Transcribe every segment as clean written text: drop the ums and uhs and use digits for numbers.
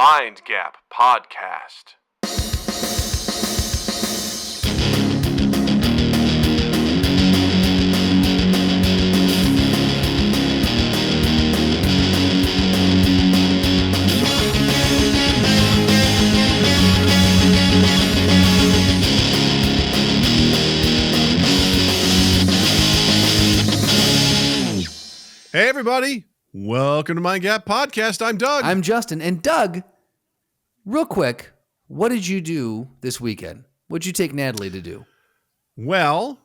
Mind Gap Podcast. Hey, everybody. Welcome to Mind Gap Podcast. I'm Doug. I'm Justin. And Doug, real quick, what did you do this weekend? What did you take Natalie to do? Well,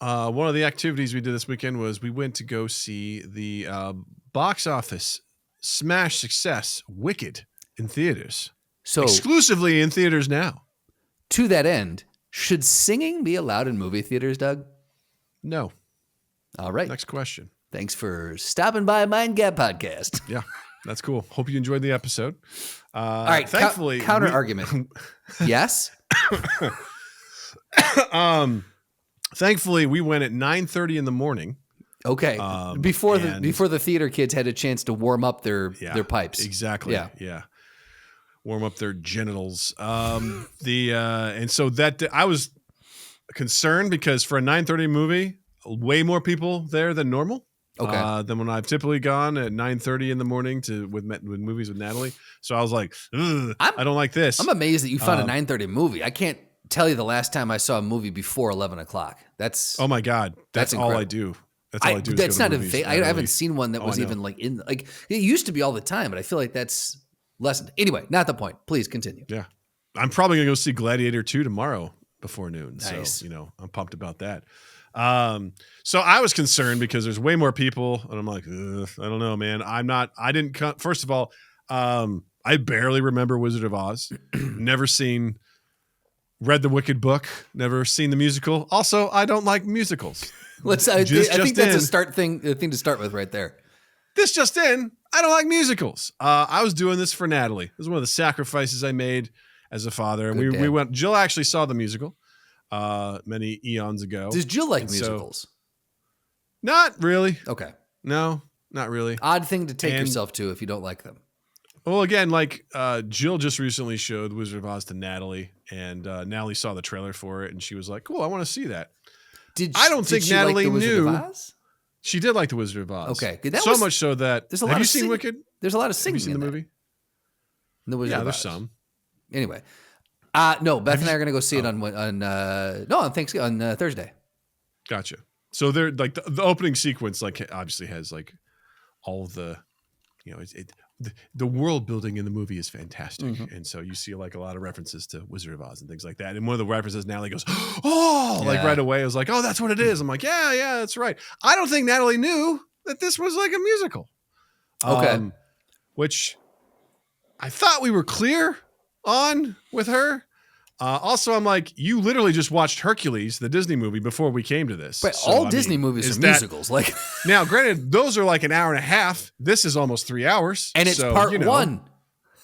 one of the activities we did this weekend was we went to go see the box office smash success, Wicked, in theaters. So, exclusively in theaters now. To that end, should singing be allowed in movie theaters, Doug? No. All right. Next question. Thanks for stopping by Mind Gap Podcast. Yeah, that's cool. Hope you enjoyed the episode. All right. Thankfully, counter argument. Yes. Thankfully, we went at 9:30 in the morning. Okay. Before the theater kids had a chance to warm up their pipes. Exactly. Yeah. Warm up their genitals. And so that I was concerned because for a 9:30 movie, way more people there than normal. Okay. Than when I've typically gone at 9:30 in the morning with movies with Natalie. So I was like, I don't like this. I'm amazed that you found a 9:30 movie. I can't tell you the last time I saw a movie before 11 o'clock. That's oh my God. That's all I do. That's all I do. That's not a I haven't seen one that was even like in like it used to be all the time, but I feel like that's lessened. Anyway, not the point. Please continue. Yeah. I'm probably gonna go see Gladiator 2 tomorrow before noon. Nice. So, I'm pumped about that. So I was concerned because there's way more people and I'm like, I don't know, man. First of all, I barely remember Wizard of Oz. Read the Wicked book, never seen the musical. Also, I don't like musicals. I think that's a thing to start with right there. This just in, I don't like musicals. I was doing this for Natalie. This was one of the sacrifices I made as a father. And we went, Jill actually saw the musical many eons ago. Does Jill like musicals? Not really. Okay. No, not really. Odd thing to take yourself to if you don't like them. Well, again, like Jill just recently showed Wizard of Oz to Natalie, and Natalie saw the trailer for it, and she was like, "Cool, I want to see that." I don't think Natalie knew. She did like the Wizard of Oz. Okay, so much so that have you seen Wicked? There's a lot of singing. Have you seen the movie? The Wizard of there's Oz. some. Anyway, no, Beth and I are going to go see it on Thursday. Gotcha. So they're like the opening sequence, like obviously has like all of the, the world building in the movie is fantastic, and so you see like a lot of references to Wizard of Oz and things like that. And one of the references, Natalie goes, like right away. I was like, oh, that's what it is. I'm like, yeah, that's right. I don't think Natalie knew that this was like a musical. Okay, which I thought we were clear on with her. Also, I'm like, you literally just watched Hercules, the Disney movie, before we came to this. But all Disney movies are musicals. Like now, granted, those are like an hour and a half. This is almost 3 hours. And it's part one.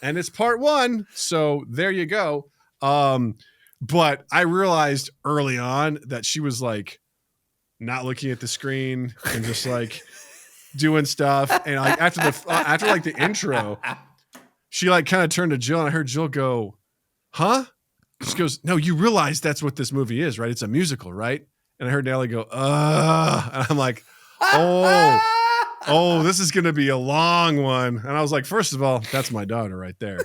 And it's part one. So there you go. But I realized early on that she was like not looking at the screen and just like doing stuff. And like after like the intro, she like kind of turned to Jill and I heard Jill go, huh? She goes, no, you realize that's what this movie is, right? It's a musical, right? And I heard Natalie go, and I'm like, this is going to be a long one. And I was like, first of all, that's my daughter right there.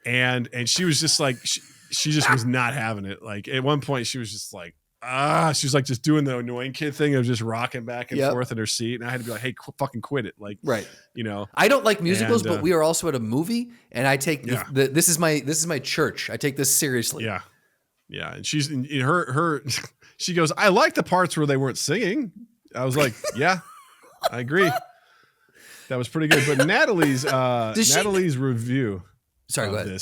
And she was just like, she just was not having it. Like at one point she was just like, she was like just doing the annoying kid thing of just rocking back and forth in her seat. And I had to be like, hey, fucking quit it. Like, right. I don't like musicals, but we are also at a movie and I take this is my church. I take this seriously. Yeah. Yeah. And she's in her, she goes, I like the parts where they weren't singing. I was like, yeah, I agree. That was pretty good. But Natalie's review. Sorry, go ahead.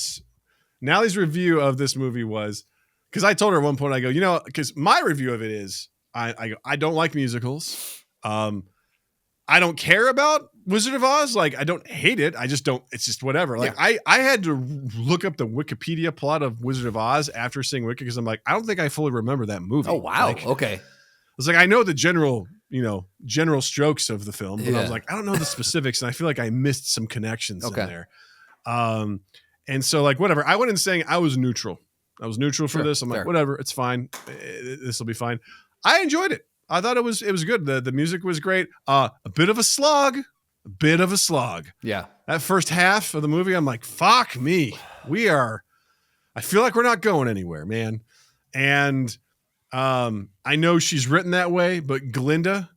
Natalie's review of this movie was, because I told her at one point, I go, because my review of it is, I don't like musicals. I don't care about Wizard of Oz. Like, I don't hate it. I just don't. It's just whatever. Like, I had to look up the Wikipedia plot of Wizard of Oz after seeing Wicked because I'm like, I don't think I fully remember that movie. Oh wow. Like, okay. I was like, I know the general strokes of the film, but I was like, I don't know the specifics, and I feel like I missed some connections in there. And so like, whatever, I went in saying I was neutral. I was neutral for this. I'm like, whatever, it's fine. This will be fine. I enjoyed it. I thought it was good. The music was great. A bit of a slog. Yeah. That first half of the movie, I'm like, fuck me. I feel like we're not going anywhere, man. And I know she's written that way, but Glinda,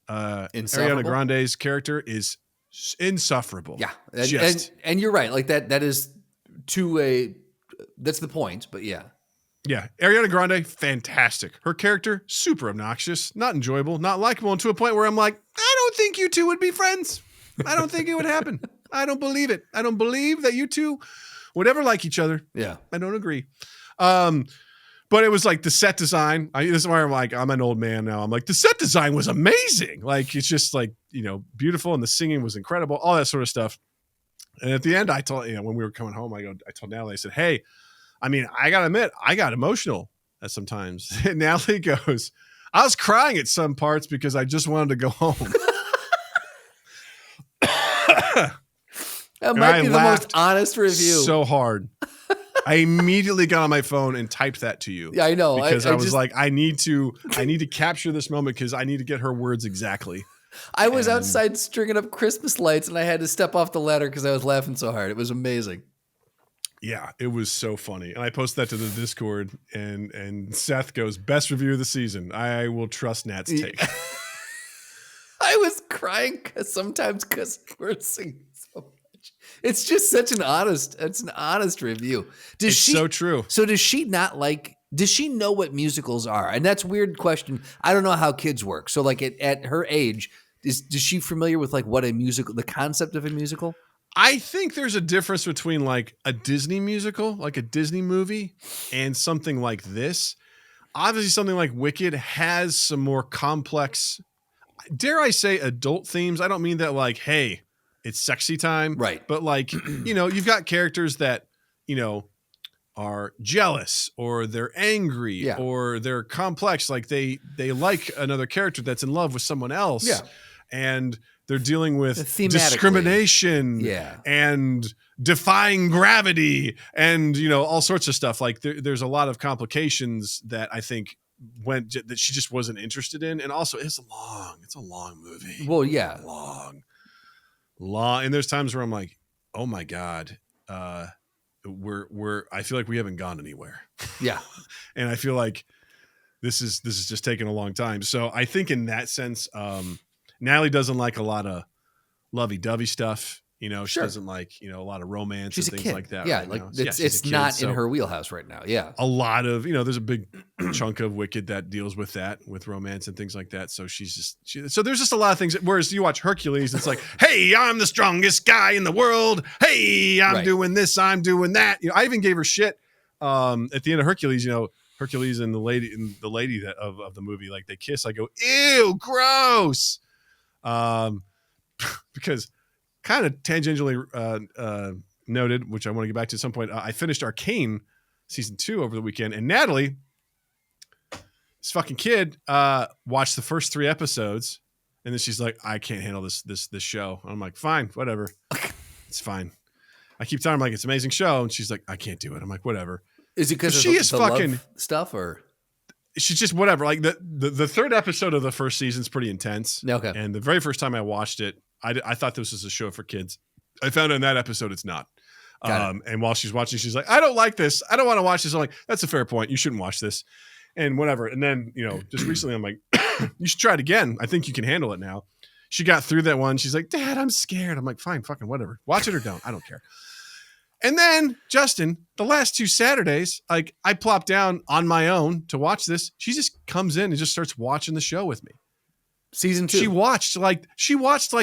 Ariana Grande's character, is insufferable. Yeah. And you're right. Like that is that's the point, but yeah. Yeah. Ariana Grande, fantastic. Her character, super obnoxious, not enjoyable, not likable, and to a point where I'm like, I don't think you two would be friends. I don't think it would happen. I don't believe it. I don't believe that you two would ever like each other. Yeah. I don't agree. But it was like the set design. This is why I'm like, I'm an old man now. I'm like, the set design was amazing. Like, it's just like, beautiful. And the singing was incredible, all that sort of stuff. And at the end, I told, when we were coming home, I told Natalie, I said, hey, I mean, I got to admit, I got emotional at sometimes. And Natalie goes, I was crying at some parts because I just wanted to go home. That might be the most honest review. So hard. I immediately got on my phone and typed that to you. Yeah, I know. Because I was like, I need to capture this moment because I need to get her words exactly. I was outside stringing up Christmas lights and I had to step off the ladder because I was laughing so hard. It was amazing. Yeah, it was so funny. And I posted that to the Discord and Seth goes, best review of the season. I will trust Nat's take. I was crying sometimes because we're singing so much. It's just such an honest review. It's so true. So does she know what musicals are? And that's a weird question. I don't know how kids work. So like at her age, is she familiar with like what a musical, the concept of a musical? I think there's a difference between like a Disney musical, like a Disney movie, and something like this. Obviously, something like Wicked has some more complex, dare I say, adult themes. I don't mean that like, hey, it's sexy time. Right. But like, you've got characters that, are jealous or they're angry or they're complex. Like they like another character that's in love with someone else. Yeah. And they're dealing with discrimination and defying gravity and, all sorts of stuff. Like there's a lot of complications that I think that she just wasn't interested in. And also it's a long movie. Well, yeah. Long. And there's times where I'm like, oh my God, I feel like we haven't gone anywhere. Yeah. And I feel like this is just taking a long time. So I think in that sense, Natalie doesn't like a lot of lovey-dovey stuff. She doesn't like, a lot of romance and things like that. Yeah, right like now. it's not in her wheelhouse right now. Yeah. A lot of, there's a big chunk of Wicked that deals with that, with romance and things like that. So so there's just a lot of things. Whereas you watch Hercules, it's like, hey, I'm the strongest guy in the world. Hey, I'm doing this, I'm doing that. I even gave her shit at the end of Hercules, Hercules and the lady of the movie, like they kiss. I go, ew, gross. Because kind of tangentially noted, which I want to get back to at some point, I finished Arcane season 2 over the weekend, and Natalie, this fucking kid, watched the first 3 episodes, and then she's like, I can't handle this show. And I'm like, fine, whatever. It's fine. I keep telling her, like, it's an amazing show, and she's like, I can't do it. I'm like, whatever. Is it because she is fucking love stuff, or she's just whatever? Like the 3rd episode of the first season is pretty intense. Okay. And the very first time I watched it, I thought this was a show for kids. I found out in that episode it's not. And while she's watching, she's like, I don't like this. I don't want to watch this. I'm like, that's a fair point. You shouldn't watch this. And whatever. And then, just recently I'm like, you should try it again. I think you can handle it now. She got through that one. She's like, Dad, I'm scared. I'm like, fine, fucking whatever. Watch it or don't. I don't care. And then Justin, the last 2 Saturdays, like I plopped down on my own to watch this. She just comes in and just starts watching the show with me. Season 2. She watched like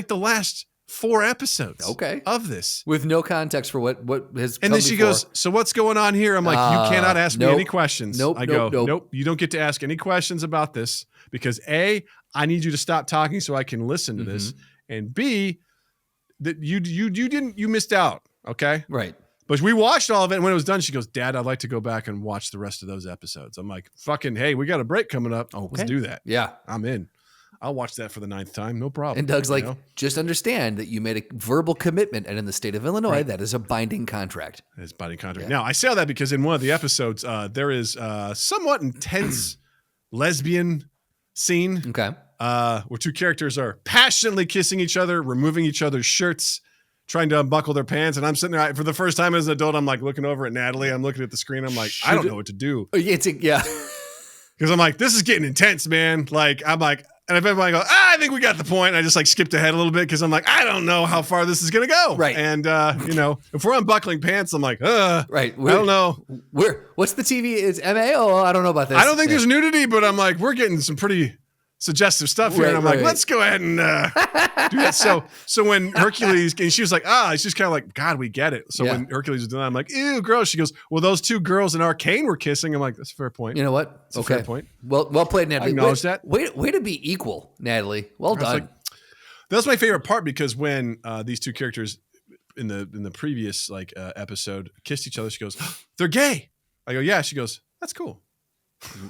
the last 4 episodes of this with no context for what has come and then she before. goes, so what's going on here? I'm like, you cannot ask me any questions. Nope. Nope. You don't get to ask any questions about this because A, I need you to stop talking so I can listen to this. And B, that you missed out. Okay. Right. But we watched all of it. And when it was done, she goes, Dad, I'd like to go back and watch the rest of those episodes. I'm like, fucking, hey, we got a break coming up. Oh, let's do that. Yeah. I'm in. I'll watch that for the 9th time. No problem. And Doug's like, know? just understand that you made a verbal commitment, and in the state of Illinois, that is a binding contract. It's binding contract. Now, I say all that because in one of the episodes, there is a somewhat intense lesbian scene. Okay. Where two characters are passionately kissing each other, removing each other's shirts, trying to unbuckle their pants. And I'm sitting there for the first time as an adult. I'm like looking over at Natalie. I'm looking at the screen. I'm like, I don't know what to do. Yeah. Because I'm like, this is getting intense, man. Like, I'm like, and if everybody goes, I think we got the point. I just like skipped ahead a little bit because I'm like, I don't know how far this is going to go. Right. And, if we're unbuckling pants, I'm like, right. I don't know. What's the TV? It's MA? Oh, I don't know about this. I don't think there's nudity, but I'm like, we're getting some pretty suggestive stuff here. Right, And I'm like, let's go ahead and do that. So when Hercules, and she was like, it's just kind of like, God, we get it. So when Hercules was doing that, I'm like, ew, gross. She goes, well, those two girls in Arcane were kissing. I'm like, that's a fair point. You know what? That's a fair point. Well played, Natalie. I acknowledge that. Way to be equal, Natalie. Well done. Like, that's my favorite part because when these two characters in the previous episode kissed each other, she goes, they're gay. I go, yeah. She goes, that's cool.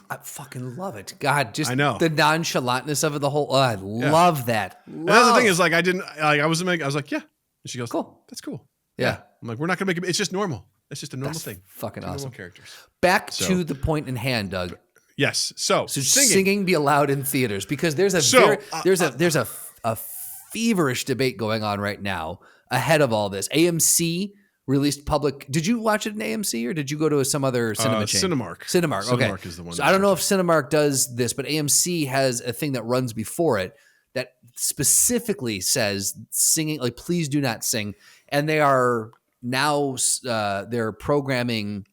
I fucking love it. God, just I know. the nonchalantness of it, the whole. I love that. And that's the thing is, like, I was like, yeah. And she goes, cool. That's cool. Yeah. I'm like, we're not gonna make it. It's just normal. It's just a normal thing. Fucking Two awesome. normal characters. Back to the point in hand, Doug. Yes. So singing be allowed in theaters because there's a feverish debate going on right now ahead of all this. AMC released public. Did you watch it in AMC or did you go to some other cinema chain? Cinemark. Okay. Cinemark is the one. So I don't know if Cinemark does this, but AMC has a thing that runs before it that specifically says singing, like, please do not sing. And they are now they're programming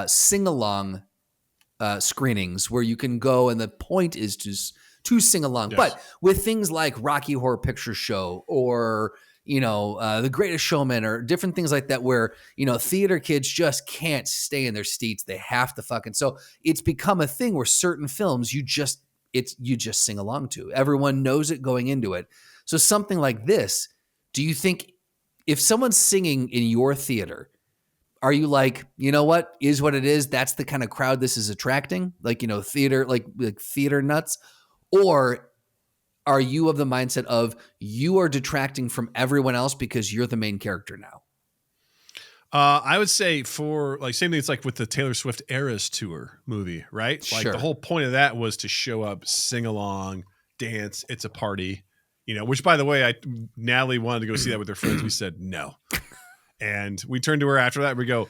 sing-along screenings where you can go, and the point is to sing along. Yes. But with things like Rocky Horror Picture Show or The Greatest Showman or different things like that where, theater kids just can't stay in their seats. They have to so it's become a thing where certain films you just sing along to. Everyone knows it going into it. So something like this, do you think if someone's singing in your theater, are you like, you know what, is what it is? That's the kind of crowd this is attracting, theater, like theater nuts? Or are you of the mindset of you are detracting from everyone else because you're the main character now? I would say for same thing. It's like with the Taylor Swift Eras Tour movie, right? Like the whole point of that was to show up, sing along, dance. It's a party, which by the way, Natalie wanted to go see that with her friends. We said no. And we turned to her after that. We go,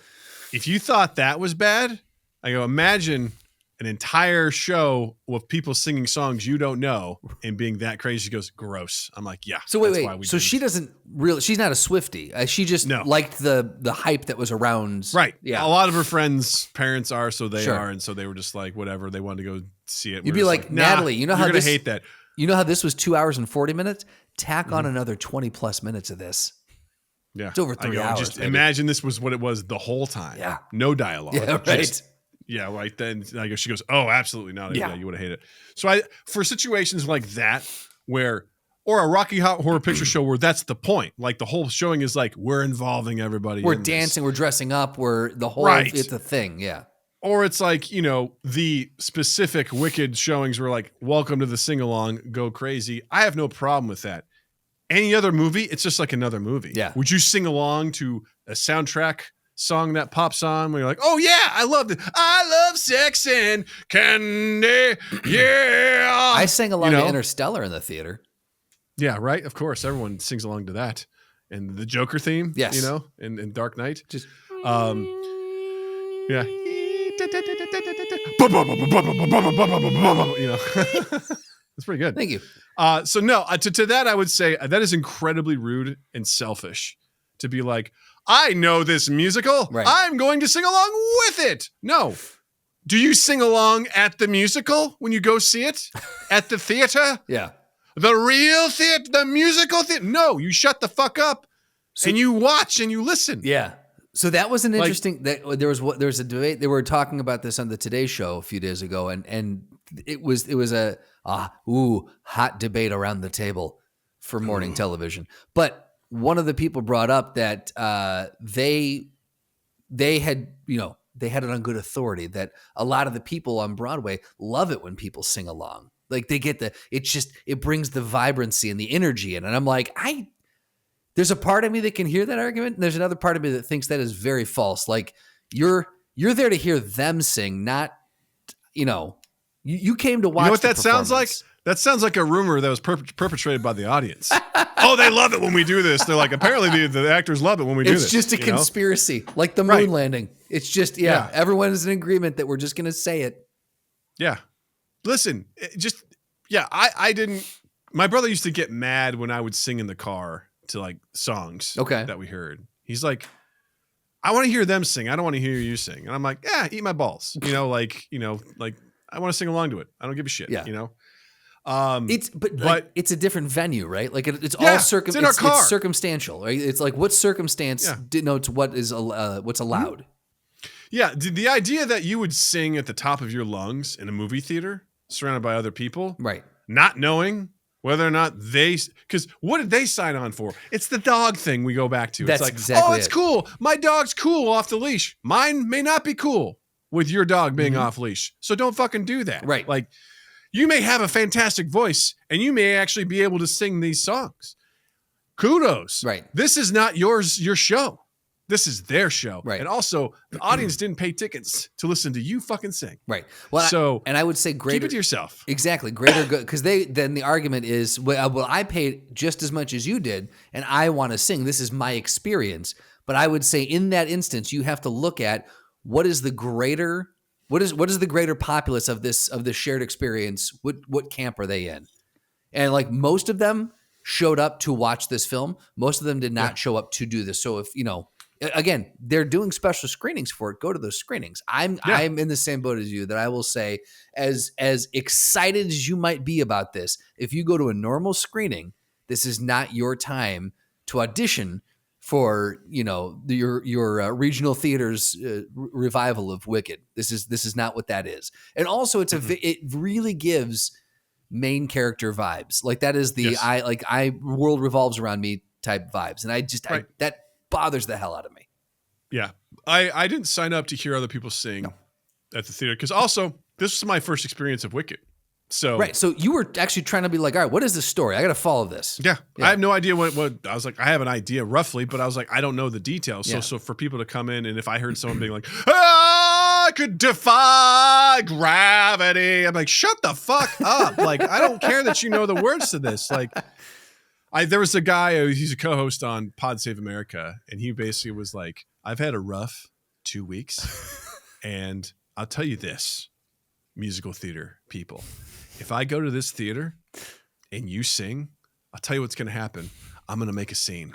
if you thought that was bad, I go, imagine an entire show with people singing songs you don't know and being that crazy. She goes, gross. I'm like, yeah. So wait. So she doesn't really, she's not a Swiftie. She just liked the hype that was around. Right. Yeah. A lot of her friends' parents are, so they are. And so they were just like, whatever. They wanted to go see it. You'd be like, Natalie, you know how you're going to hate that. You know how this was 2 hours and 40 minutes? Tack on another 20 plus minutes of this. Yeah. It's over 3 hours. Just imagine this was what it was the whole time. Yeah. No dialogue. Yeah, right. Yeah, right. Then she goes, oh, absolutely not. Yeah, you would have hated it. So for situations like that or a Rocky Horror Picture Show where that's the point. Like the whole showing is like, we're involving everybody. We're dancing, we're dressing up, we're the whole, it's a thing. Yeah. Or it's like, the specific Wicked showings were like, welcome to the sing-along, go crazy. I have no problem with that. Any other movie, it's just like another movie. Yeah. Would you sing along to a soundtrack song that pops on where you're like, oh yeah, I love it. I love sex and candy. Yeah. I sang along to Interstellar in the theater. Yeah, right. Of course. Everyone sings along to that. And the Joker theme, yes. In Dark Knight. Just yeah. That's pretty good. Thank you. So no, to that I would say that is incredibly rude and selfish to be like, I know this musical. Right. I'm going to sing along with it. No. Do you sing along at the musical when you go see it? At the theater? Yeah. The real theater, the musical theater? No, you shut the fuck up and you watch and you listen. Yeah. So that was an interesting, there was a debate. They were talking about this on the Today Show a few days ago, and it was a hot debate around the table for morning television. But one of the people brought up that they had it on good authority that a lot of the people on Broadway love it when people sing along. Like they get it brings the vibrancy and the energy in. And I'm like, there's a part of me that can hear that argument. And there's another part of me that thinks that is very false. Like you're there to hear them sing, not, you came to watch. You know what the that sounds like? That sounds like a rumor that was perpetrated by the audience. Oh, they love it when we do this. They're like, apparently the actors love it when we do this. It's just a conspiracy, like the moon landing. It's just, everyone is in agreement that we're just going to say it. Yeah. Listen, I didn't, my brother used to get mad when I would sing in the car to like songs that we heard. He's like, I want to hear them sing. I don't want to hear you sing. And I'm like, eat my balls. Like I want to sing along to it. I don't give a shit, But it's a different venue, right? Like it's all it's in our car. It's circumstantial, right? It's like what circumstance denotes what is what's allowed. Yeah, the idea that you would sing at the top of your lungs in a movie theater, surrounded by other people, right? Not knowing whether or not because what did they sign on for? It's the dog thing we go back to. That's it's like, exactly it's cool. My dog's cool off the leash. Mine may not be cool with your dog being off leash. So don't fucking do that. Right. Like you may have a fantastic voice and you may actually be able to sing these songs. Kudos. Right. This is not your show. This is their show. Right. And also the audience didn't pay tickets to listen to you fucking sing. Right. Well, I would say greater. Keep it to yourself. Exactly. Greater good. Because then the argument is, well, I paid just as much as you did and I want to sing. This is my experience. But I would say in that instance, you have to look at what is the greater populace of this shared experience? What camp are they in? And like most of them showed up to watch this film. Most of them did not show up to do this. So if, again, they're doing special screenings for it, go to those screenings. I'm in the same boat as you that I will say as excited as you might be about this, if you go to a normal screening, this is not your time to audition for your regional theater's revival of Wicked. This is not what that is. And also it really gives main character vibes. Like that is the world revolves around me type vibes. And that bothers the hell out of me. Yeah. I didn't sign up to hear other people sing at the theater because also this was my first experience of Wicked. So right. So you were actually trying to be like, all right, what is the story? I got to follow this. Yeah. I have no idea what I was like. I have an idea roughly, but I was like, I don't know the details. So for people to come in and if I heard someone being like, I could defy gravity. I'm like, shut the fuck up. Like, I don't care that you know the words to this. Like there was a guy, he's a co-host on Pod Save America. And he basically was like, I've had a rough 2 weeks and I'll tell you this, musical theater people. If I go to this theater and you sing, I'll tell you what's going to happen. I'm going to make a scene.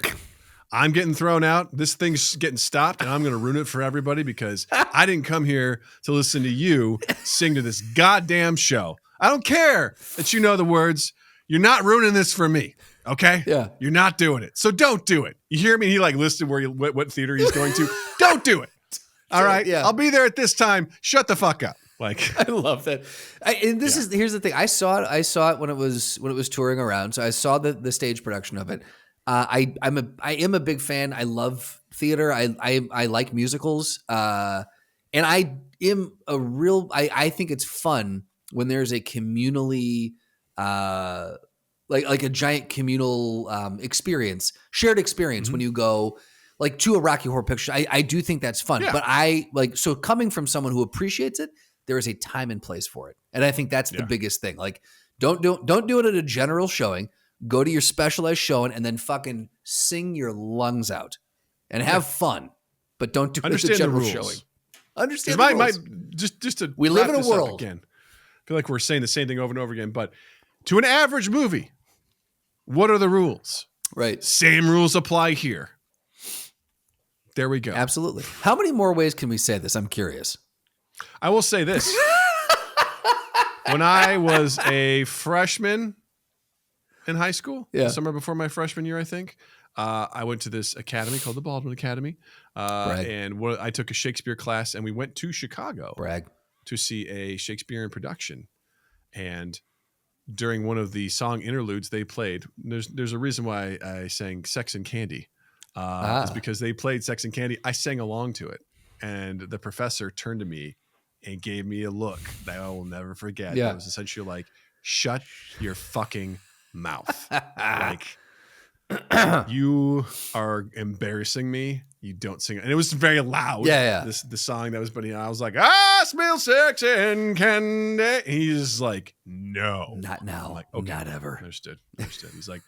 I'm getting thrown out. This thing's getting stopped, and I'm going to ruin it for everybody because I didn't come here to listen to you sing to this goddamn show. I don't care that you know the words. You're not ruining this for me, okay? Yeah. You're not doing it. So don't do it. You hear me? He like listed what theater he's going to. Don't do it. All right? Yeah. I'll be there at this time. Shut the fuck up. Like I love that. Here's the thing. I saw it when it was touring around. So I saw the stage production of it. I am a big fan. I love theater. I like musicals. And I am I think it's fun when there's a communally like a giant communal experience, shared experience when you go like to a Rocky Horror Picture. I do think that's fun. Yeah. But so coming from someone who appreciates it, there is a time and place for it. And I think that's the biggest thing. Like don't do it at a general showing. Go to your specialized showing and then fucking sing your lungs out and have fun. But don't do it at a general showing. Understand the rules. Just to we live in a world. Again, I feel like we're saying the same thing over and over again, but to an average movie, what are the rules? Right. Same rules apply here. There we go. Absolutely. How many more ways can we say this? I'm curious. I will say this. When I was a freshman in high school, summer before my freshman year, I think, I went to this academy called the Baldwin Academy. And I took a Shakespeare class and we went to Chicago to see a Shakespearean production. And during one of the song interludes they played, there's a reason why I sang Sex and Candy. It's because they played Sex and Candy. I sang along to it. And the professor turned to me and gave me a look that I will never forget. Yeah. It was essentially like, shut your fucking mouth. Like, you are embarrassing me. You don't sing it. And it was very loud. Yeah. The song that was, but I was like, smell sex and candy. He's like, no. Not now. I'm like, okay, not ever. Understood. He's like,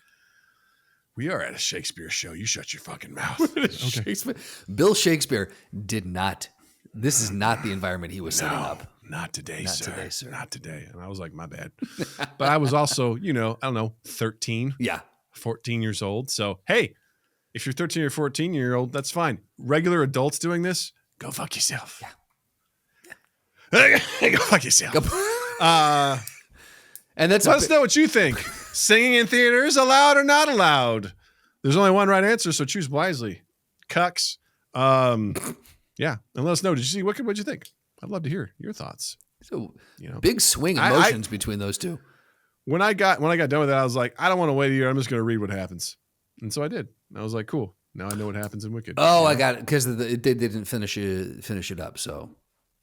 we are at a Shakespeare show. You shut your fucking mouth. Okay. Bill Shakespeare did not. This is not the environment he was setting up. Not today, Not sir. today, sir. Not today. And I was like, my bad. But I was also, I don't know, 13. Yeah. 14 years old. So, hey, if you're 13 or 14-year-old, that's fine. Regular adults doing this, go fuck yourself. Yeah. Go fuck yourself. And that's let us know what you think. Singing in theaters, allowed or not allowed? There's only one right answer, so choose wisely. Cucks. Yeah. And let us know. Did you see Wicked? What'd you think? I'd love to hear your thoughts. So, big swing emotions between those two. When I got done with that, I was like, I don't want to wait a year. I'm just going to read what happens. And so I did. I was like, cool. Now I know what happens in Wicked. Oh, I got it. Because they didn't finish it up. So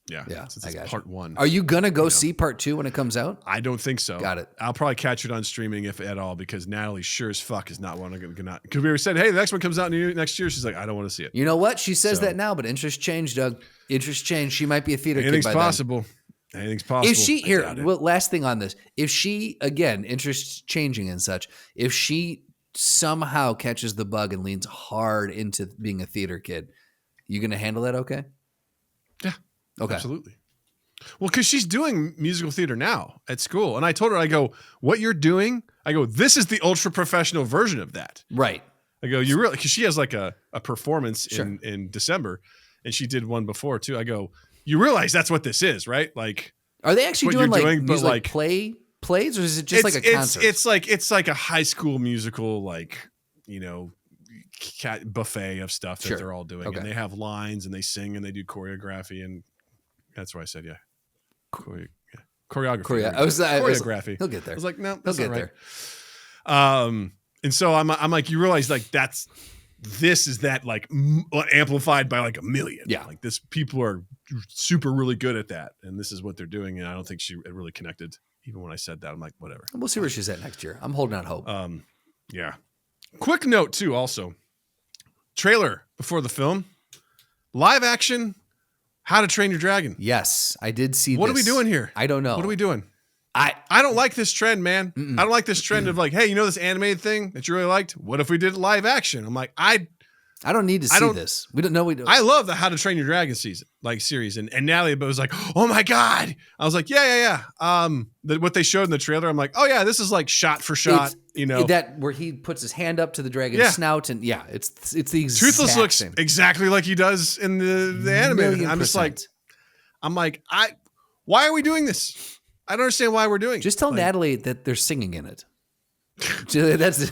yeah. Since I got part 1. Are you going to go see part 2 when it comes out? I don't think so. Got it. I'll probably catch it on streaming if at all, because Natalie sure as fuck is not wanting to because we were saying, hey, the next one comes out next year. She's like, I don't want to see it. You know what? She says that now, but interest changed, Doug. Interest changed. She might be a theater kid by possible. Anything's possible. If she last thing on this, if she again interest changing and such, if she somehow catches the bug and leans hard into being a theater kid, you gonna handle that okay? Yeah. Okay. Absolutely. Well, because she's doing musical theater now at school. And I told her, I go, what you're doing, I go, this is the ultra professional version of that. Right. I go, you really, because she has like a performance in December, and she did one before too. I go, you realize that's what this is, right? Like, are they actually doing plays, or is it just like a concert? It's like a high school musical, like, buffet of stuff that they're all doing. Okay. And they have lines and they sing and they do choreography, and that's why I said, choreography. Choreography. He'll get there. I was like, no, he'll that's get not right. there. And so I'm like, you realize like this is that like amplified by like a million. Yeah. Like this, people are super really good at that, and this is what they're doing. And I don't think she really connected. Even when I said that, I'm like, whatever. We'll see where she's at next year. I'm holding out hope. Yeah. Quick note too. Also, trailer before the film, live action. How to Train Your Dragon. Yes, I did see. What are we doing here? I don't know. What are we doing? I don't like this trend, man. I don't like this trend of like, hey, this animated thing that you really liked? What if we did live action? I'm like, I don't need to see this. We don't know. I love the How to Train Your Dragon series. And Natalie was like, oh my God. I was like, yeah. What they showed in the trailer, I'm like, oh yeah, this is like shot for shot. That where he puts his hand up to the dragon's snout, and it's the exact Toothless looks same. exactly like he does in the animated. I'm just like, why are we doing this? I don't understand why we're doing it. Just tell Natalie that they're singing in it. That's.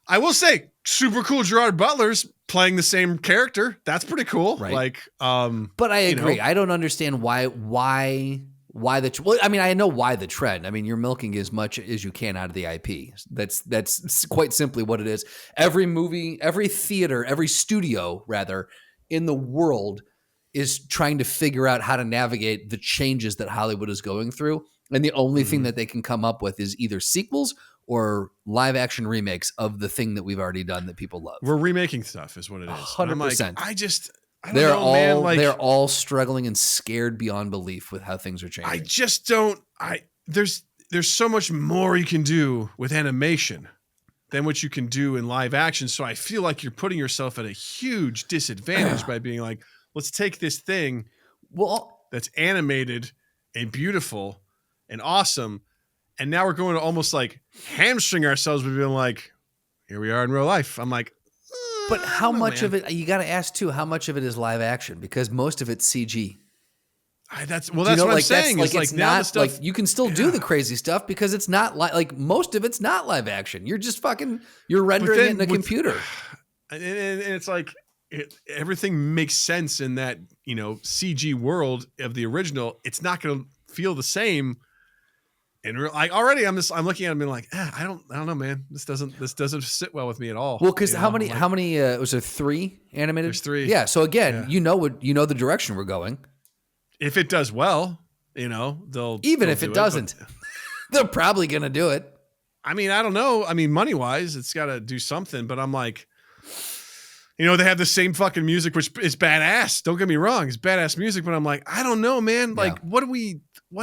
I will say, super cool. Gerard Butler's playing the same character. That's pretty cool. Right. Like, but I agree. I don't understand why I know why the trend. I mean, you're milking as much as you can out of the IP. That's quite simply what it is. Every movie, every theater, every studio rather in the world is trying to figure out how to navigate the changes that Hollywood is going through. And the only thing that they can come up with is either sequels or live action remakes of the thing that we've already done that people love. We're remaking stuff is what it is. 100%. I don't know, man. Like, they're all struggling and scared beyond belief with how things are changing. I just don't. There's so much more you can do with animation than what you can do in live action. So I feel like you're putting yourself at a huge disadvantage by being like, let's take this thing that's animated and beautiful and awesome, and now we're going to almost like hamstring ourselves by being like, here we are in real life. I'm like, but how much of it, you got to ask too, how much of it is live action? Because most of it's CG. That's what I'm saying. It's not stuff, like you can still do the crazy stuff because it's not like most of it's not live action. You're just you're rendering it in a computer. And it's like, everything makes sense in that, CG world of the original. It's not going to feel the same. And like already, I'm looking at it and being like, I don't know, man. This doesn't sit well with me at all. Well, because how many was there 3 animated? There's 3. Yeah. So again, the direction we're going. If it does well, they'll if it doesn't. They're probably going to do it. I mean, I don't know. I mean, money wise, it's got to do something, but I'm like, they have the same fucking music, which is badass. Don't get me wrong. It's badass music, but I'm like, I don't know, man. Like, what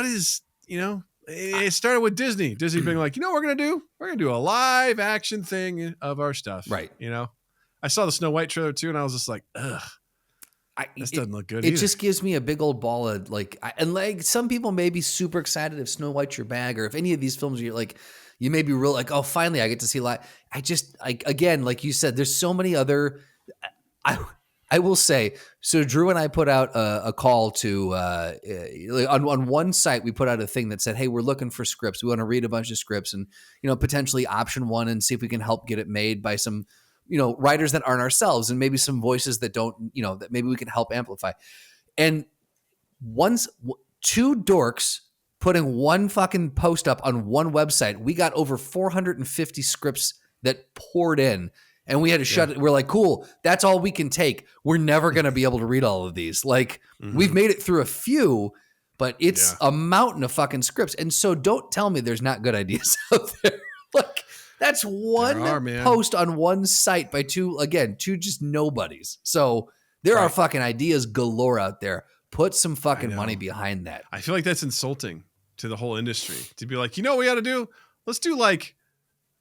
is, it started with Disney being like, what we're going to do? We're going to do a live action thing of our stuff. Right. I saw the Snow White trailer too, and I was just like, ugh. This doesn't look good either. It just gives me a big old ball of and some people may be super excited if Snow White's your bag, or if any of these films you're like, you may be real like, oh, finally I get to see live. Again, like you said, there's so many other, I will say, so Drew and I put out a call to, on one site, we put out a thing that said, hey, we're looking for scripts. We want to read a bunch of scripts and, potentially option one and see if we can help get it made by some, writers that aren't ourselves, and maybe some voices that don't, that maybe we can help amplify. And two dorks putting one fucking post up on one website, we got over 450 scripts that poured in, and we had to shut it. We're like, cool, that's all we can take. We're never going to be able to read all of these. Like, we've made it through a few, but it's a mountain of fucking scripts. And so don't tell me there's not good ideas out there. Like, that's one post on one site by two just nobodies. So there are fucking ideas galore out there. Put some fucking money behind that. I feel like that's insulting to the whole industry to be like, what we got to do? Let's do like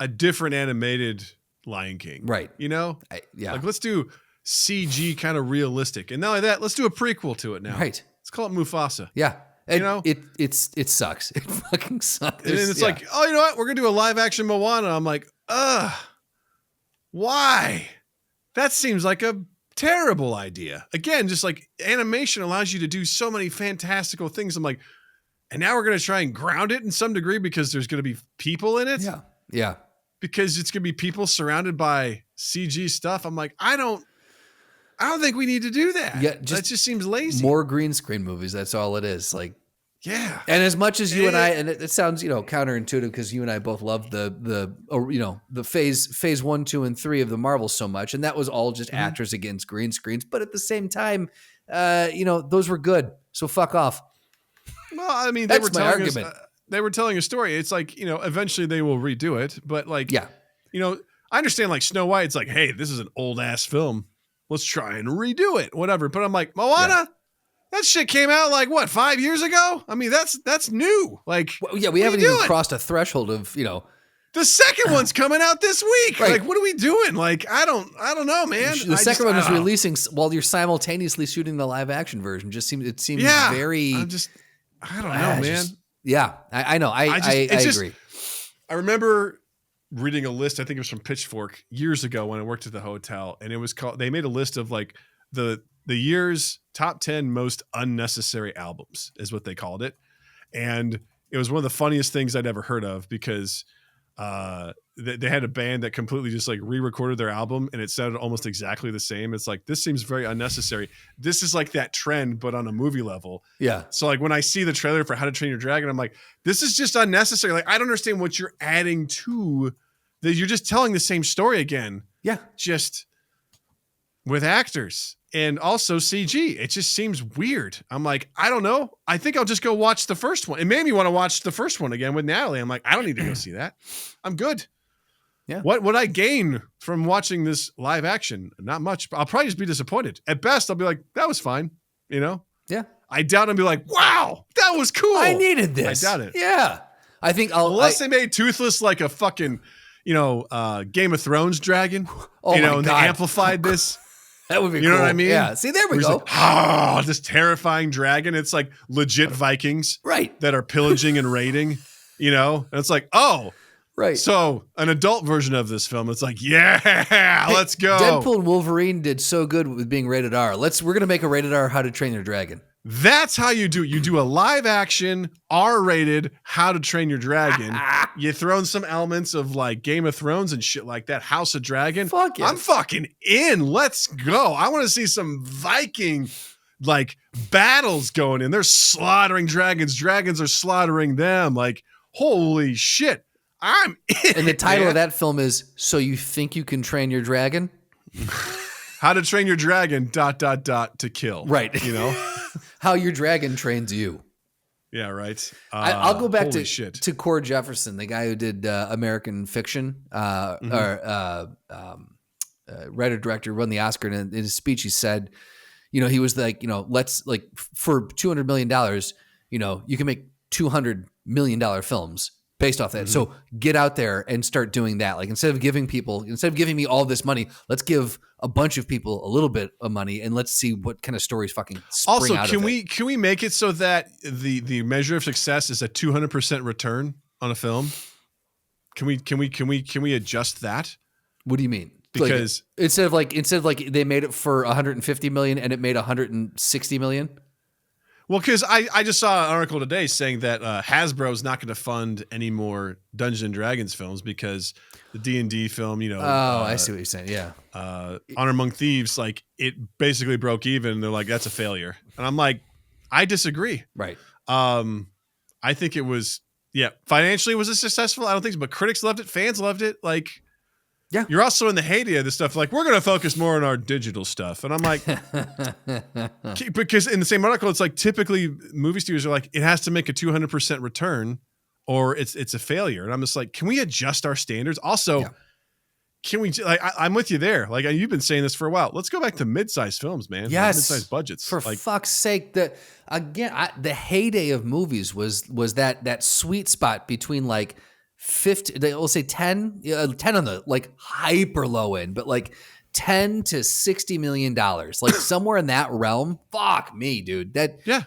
a different animated Lion King. Right. Like, let's do CG kind of realistic. And not only that, let's do a prequel to it now. Right. Let's call it Mufasa. Yeah. It sucks. It fucking sucks. And it's like, oh, you know what? We're going to do a live action Moana. I'm like, why? That seems like a terrible idea. Again, just like animation allows you to do so many fantastical things. I'm like, and now we're going to try and ground it in some degree because there's going to be people in it. Yeah. Yeah. Because it's going to be people surrounded by CG stuff. I'm like, I don't think we need to do that. Yeah, that just seems lazy. More green screen movies. That's all it is. Like, yeah. And as much as you and I, and it sounds, counterintuitive because you and I both love the phase 1, 2, and 3 of the Marvels so much. And that was all just actors against green screens. But at the same time, those were good. So fuck off. Well, I mean, they were telling a story. It's like, eventually they will redo it. But like, I understand like Snow White. It's like, hey, this is an old ass film. Let's try and redo it, whatever. But I'm like, Moana, that shit came out like what, 5 years ago? I mean, that's new. Like, we haven't even crossed a threshold of, The second one's coming out this week. Right. Like, what are we doing? Like, I don't know, man. The second one is releasing while you're simultaneously shooting the live action version. It seems very. I don't know, man. I know. I agree. I remember reading a list. I think it was from Pitchfork years ago when I worked at the hotel, and it was called. They made a list of like the year's top 10 most unnecessary albums, is what they called it, and it was one of the funniest things I'd ever heard of because they had a band that completely just like re-recorded their album and it sounded almost exactly the same. It's like, this seems very unnecessary. This is like that trend, but on a movie level. Yeah. So like when I see the trailer for How to Train Your Dragon, I'm like, this is just unnecessary. Like, I don't understand what you're adding to that. You're just telling the same story again. Yeah. Just with actors and also CG. It just seems weird. I'm like, I don't know. I think I'll just go watch the first one. It made me want to watch the first one again with Natalie. I'm like, I don't need to go see that. I'm good. Yeah. What would I gain from watching this live action? Not much. I'll probably just be disappointed. At best, I'll be like, that was fine. Yeah. I doubt I'll be like, wow, that was cool. I needed this. I doubt it. Yeah. I think unless they made Toothless like a fucking, Game of Thrones dragon, my and they God. amplified this. That would be cool. You know what I mean? Yeah. See, there we go. Like, this terrifying dragon. It's like legit Vikings, right? That are pillaging and raiding. And it's like, oh, right. So an adult version of this film. It's like, let's go. Deadpool and Wolverine did so good with being rated R. We're gonna make a rated R How to Train Your Dragon. That's how you do it. You do a live action R-rated How to Train Your Dragon. You throw in some elements of like Game of Thrones and shit like that. House of Dragon. Fuck yeah. I'm fucking in. Let's go. I want to see some Viking like battles going in. They're slaughtering dragons. Dragons are slaughtering them. Like, holy shit. I'm in. And the title of that film is So You Think You Can Train Your Dragon? How to Train Your Dragon ... to kill. Right. How your dragon trains you. Yeah, right. I'll go back holy shit. to Cord Jefferson, the guy who did American Fiction, writer director, won the Oscar. And in his speech, he said, he was like, let's like for $200 million, you can make $200 million films based off that. So get out there and start doing that. Like instead of giving me all this money, let's give a bunch of people a little bit of money and let's see what kind of stories fucking spring also, out can of we it. can we make it so that the measure of success is a 200% return on a film? Can we adjust that? What do you mean? Because like, instead of like they made it for 150 million and it made 160 million. Well, because I just saw an article today saying that Hasbro's not going to fund any more Dungeons and Dragons films because the D&D film, I see what you're saying. Yeah. Honor Among Thieves, like it basically broke even. They're like, that's a failure. And I'm like, I disagree. Right. I think it was, financially was it successful? I don't think so, but critics loved it. Fans loved it. Like, yeah, you're also in the heyday of this stuff. Like, we're going to focus more on our digital stuff. And I'm like, because in the same article, it's like typically movie studios are like, it has to make a 200% return or it's a failure. And I'm just like, can we adjust our standards? Also, can we, like, I'm with you there. Like, you've been saying this for a while. Let's go back to mid-sized films, man. Yes. Mid-sized budgets. For fuck's sake. The heyday of movies was that sweet spot between like 50, we'll say 10 on the like hyper low end, but like 10 to $60 million, like somewhere in that realm. Fuck me, dude.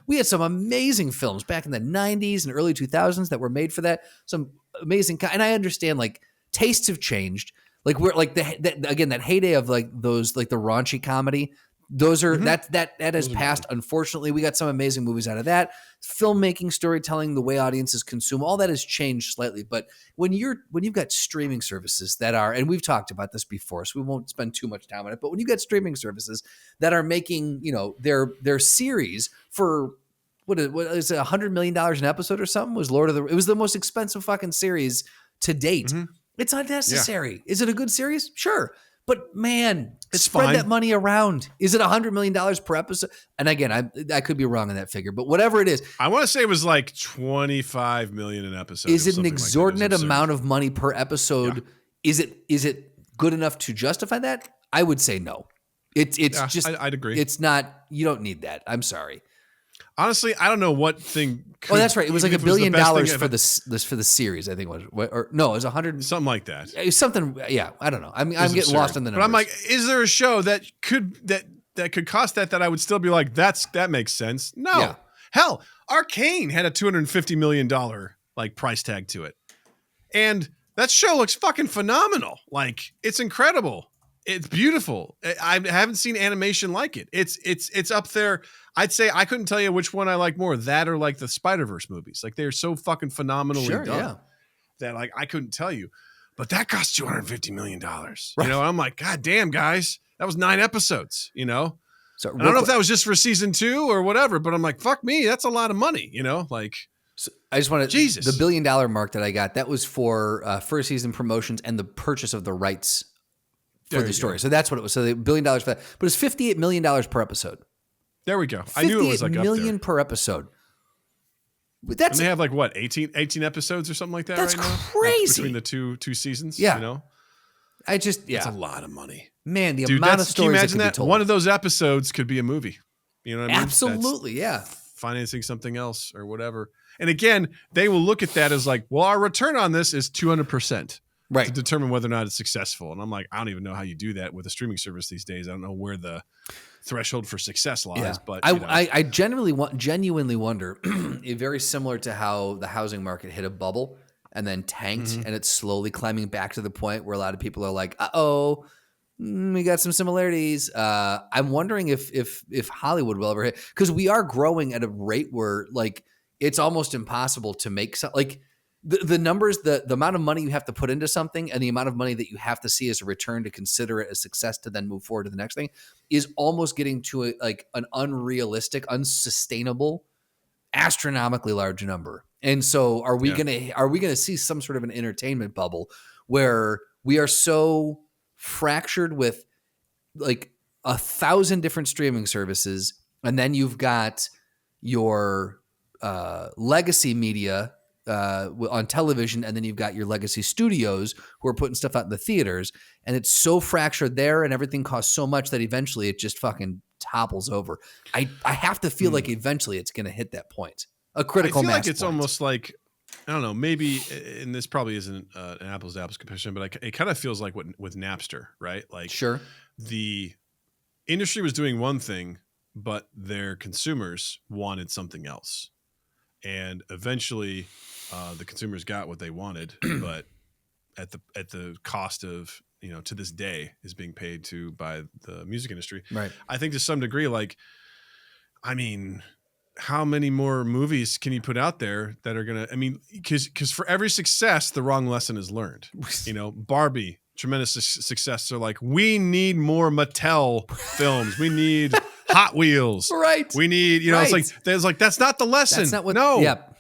We had some amazing films back in the 90s and early 2000s that were made for that. Some amazing, and I understand like tastes have changed. Like we're like that heyday of like those, like the raunchy comedy. Those are that has passed. Unfortunately, we got some amazing movies out of that. Filmmaking, storytelling, the way audiences consume, all that has changed slightly. But when you've got streaming services that are, and we've talked about this before, so we won't spend too much time on it. But when you got streaming services that are making, their series for what is it, $100 million an episode or something? Was it was the most expensive fucking series to date. It's unnecessary. Yeah. Is it a good series? Sure. But man, spread that money around. Is it $100 million per episode? And again, I could be wrong on that figure, but whatever it is, I want to say it was like $25 million an episode. Is it an exorbitant amount of money per episode? Yeah. Is it good enough to justify that? I would say no. It's just I'd agree. It's not. You don't need that. I'm sorry. Honestly, I don't know what thing. That's right. It was like $1 billion for the series. I think it was, or no, it was 100, something like that. It was something. Yeah, I don't know. I'm getting lost in the numbers. But I'm like, is there a show that could cost that I would still be like, that makes sense? No. Yeah. Hell, Arcane had a $250 million like price tag to it, and that show looks fucking phenomenal. Like, it's incredible. It's beautiful. I haven't seen animation like it. It's up there. I'd say I couldn't tell you which one I like more, that or like the Spider-Verse movies. Like, they're so fucking phenomenally done that like I couldn't tell you. But that cost $250 million. Right. I'm like, God damn, guys, that was 9 episodes. So I don't know if that was just for season 2 or whatever, but I'm like, fuck me, that's a lot of money. Like. So I just want to, Jesus, the $1 billion mark that I got, that was for first season promotions and the purchase of the rights for the story. So that's what it was. So the $1 billion for that, but it's $58 million per episode. There we go. I knew it was like $58 million per episode. And they have like what, 18 episodes or something like that. That's right now? crazy. Between the two seasons. Yeah. It's a lot of money. Man, the amount of stories. Can you imagine that? One of those episodes could be a movie. You know what I mean? Absolutely. Financing something else or whatever. And again, they will look at that as like, well, our return on this is 200%. Right. To determine whether or not it's successful. And I'm like, I don't even know how you do that with a streaming service these days. I don't know where the threshold for success lies, but I genuinely wonder if very similar to how the housing market hit a bubble and then tanked and it's slowly climbing back to the point where a lot of people are like, we got some similarities. I'm wondering if Hollywood will ever hit, because we are growing at a rate where like it's almost impossible to make like the numbers, the amount of money you have to put into something and the amount of money that you have to see as a return to consider it a success to then move forward to the next thing is almost getting to an unrealistic, unsustainable, astronomically large number. And so are we gonna see some sort of an entertainment bubble where we are so fractured with like 1,000 different streaming services, and then you've got your legacy media on television, and then you've got your legacy studios who are putting stuff out in the theaters, and it's so fractured there, and everything costs so much that eventually it just fucking topples over. I have to feel like eventually it's going to hit that point, a critical mass. I feel like it's point. almost like, I don't know, maybe, and this probably isn't an apples to apples comparison, but it kind of feels like with Napster, right? Like, sure, the industry was doing one thing, but their consumers wanted something else, and eventually the consumers got what they wanted, but at the cost of, to this day is being paid to by the music industry. Right. I think to some degree, like, I mean, how many more movies can you put out there that are going to, because for every success, the wrong lesson is learned. Barbie, tremendous success. So like, we need more Mattel films. We need Hot Wheels. Right. We need, right. it's like, that's not the lesson. That's not what, no. Yep.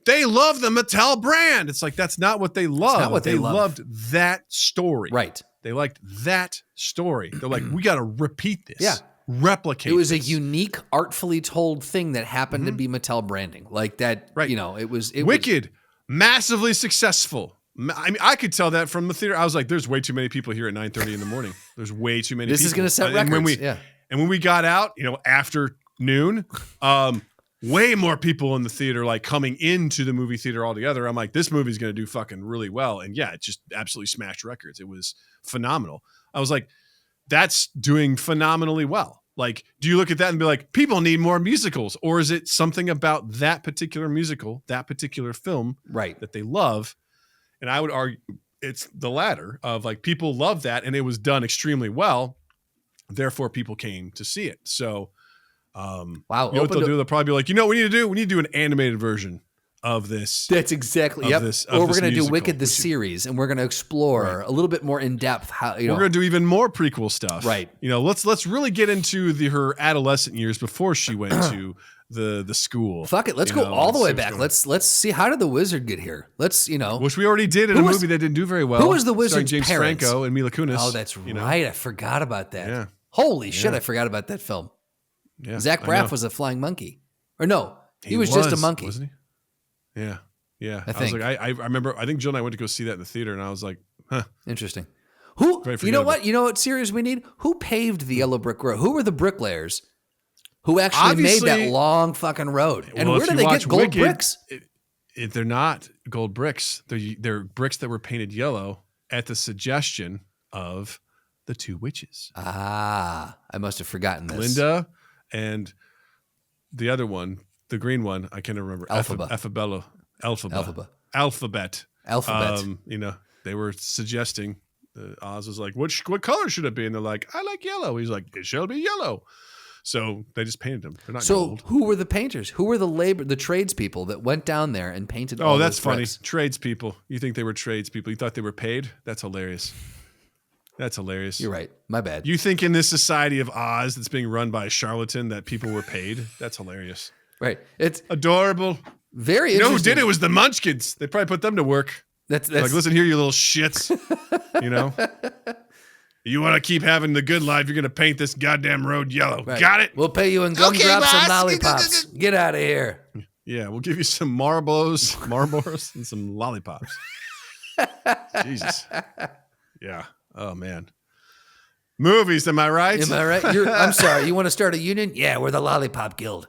They love the Mattel brand. It's like, that's not what they love. Not what they loved that story. Right. They liked that story. They're like, we got to repeat this. Yeah. Replicate. It was this. a unique, artfully told thing that happened to be Mattel branding. Like that, right. It was Wicked, massively successful. I mean, I could tell that from the theater. I was like, there's way too many people here at 9:30 in the morning. There's way too many This people. is going to set records. And when we got out, after noon, way more people in the theater, like coming into the movie theater altogether. I'm like, this movie's going to do fucking really well. And yeah, it just absolutely smashed records. It was phenomenal. I was like, that's doing phenomenally well. Like, do you look at that and be like, people need more musicals? Or is it something about that particular musical, that particular film, right, that they love? And I would argue it's the latter of like, people love that and it was done extremely well. Therefore, people came to see it. So, wow. You know what they'll do? They'll probably be like, what we need to do? We need to do an animated version of this. That's exactly. Yep. Or we're going to do Wicked the series, and we're going to explore a little bit more in depth how we're going to do even more prequel stuff. Right. Let's really get into her adolescent years before she went to the school. Fuck it. Let's go all the way back. Let's see, how did the wizard get here? Which we already did in a movie that didn't do very well. Who was the wizard's James parents? Franco and Mila Kunis. Oh, that's right. I forgot about that. Yeah. Holy shit! I forgot about that film. Yeah, Zach Braff was a flying monkey, or no? He was just a monkey, wasn't he? Yeah, yeah. I think. was like, I remember. I think Jill and I went to go see that in the theater, and I was like, huh. Interesting. Who? You know what? You know what series we need? Who paved the yellow brick road? Who were the bricklayers who actually made that long fucking road? And where did they get gold bricks? They're not gold bricks. They're bricks that were painted yellow at the suggestion of the two witches. Ah, I must have forgotten this. Glinda and the other one, the green one, I can't remember. Elphaba. Alphabet. They were suggesting, Oz was like, what color should it be? And they're like, I like yellow. He's like, it shall be yellow. So they just painted them. They're not gold. So who were the painters? Who were the tradespeople that went down there and painted all Oh, that's those funny. bricks? Tradespeople. You think they were tradespeople? You thought they were paid? That's hilarious. That's hilarious. You're right. My bad. You think in this society of Oz that's being run by a charlatan that people were paid? That's hilarious. Right. It's adorable. Very interesting. You know who did it was the Munchkins. They probably put them to work. That's like, listen here, you little shits. You want to keep having the good life, you're going to paint this goddamn road yellow. Right. Got it? We'll pay you in gumdrops and lollipops. Get out of here. Yeah, we'll give you some Marlboros, and some lollipops. Jesus. Yeah. Oh, man. Movies, am I right? Am I right? I'm sorry. You want to start a union? Yeah, we're the Lollipop Guild.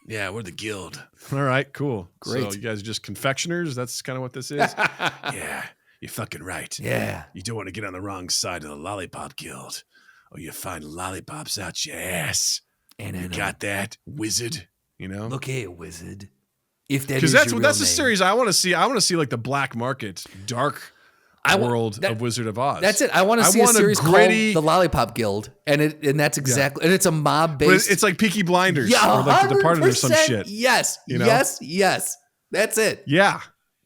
Yeah, we're the guild. All right, cool. Great. So you guys are just confectioners? That's kind of what this is? Yeah, you're fucking right. Yeah. You don't want to get on the wrong side of the Lollipop Guild, or you find lollipops out your ass. And you got that, wizard? Look here, wizard. If that is because your that's real the name. series I want to see. I want to see like the black market, dark world of Wizard of Oz. That's it. I want to see a series called The Lollipop Guild, and that's exactly, and it's a mob based. It's like Peaky Blinders, yeah, or like The Departed or some shit. Yes, yes. That's it. Yeah,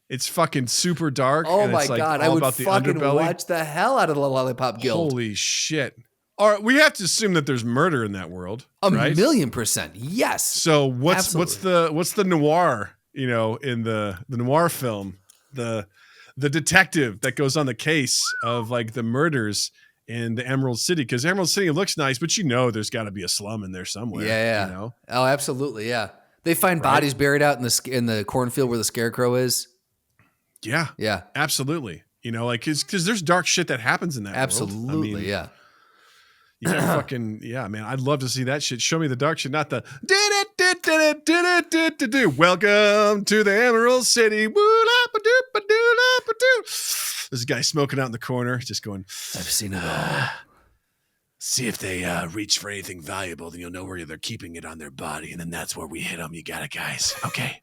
it's fucking super dark. Oh and my it's like god, all I would about the fucking underbelly. watch the hell out of the Lollipop Guild. Holy shit! All right, we have to assume that there's murder in that world. Right? 1,000,000%. Yes. So what's the noir? In the noir film, the detective that goes on the case of like the murders in the Emerald City, because Emerald City looks nice, but there's got to be a slum in there somewhere. Yeah. Oh, absolutely. Yeah. They find bodies buried out in the cornfield where the scarecrow is. Yeah. Yeah. Absolutely. You know, like, cause there's dark shit that happens in that world. Absolutely. I mean, yeah. you gotta fucking, man, I'd love to see that shit. Show me the dark shit, not the welcome to the Emerald City. There's a guy smoking out in the corner, just going, I've seen it all. See if they reach for anything valuable, then you'll know where they're keeping it on their body, and then that's where we hit them. You got it, guys. Okay.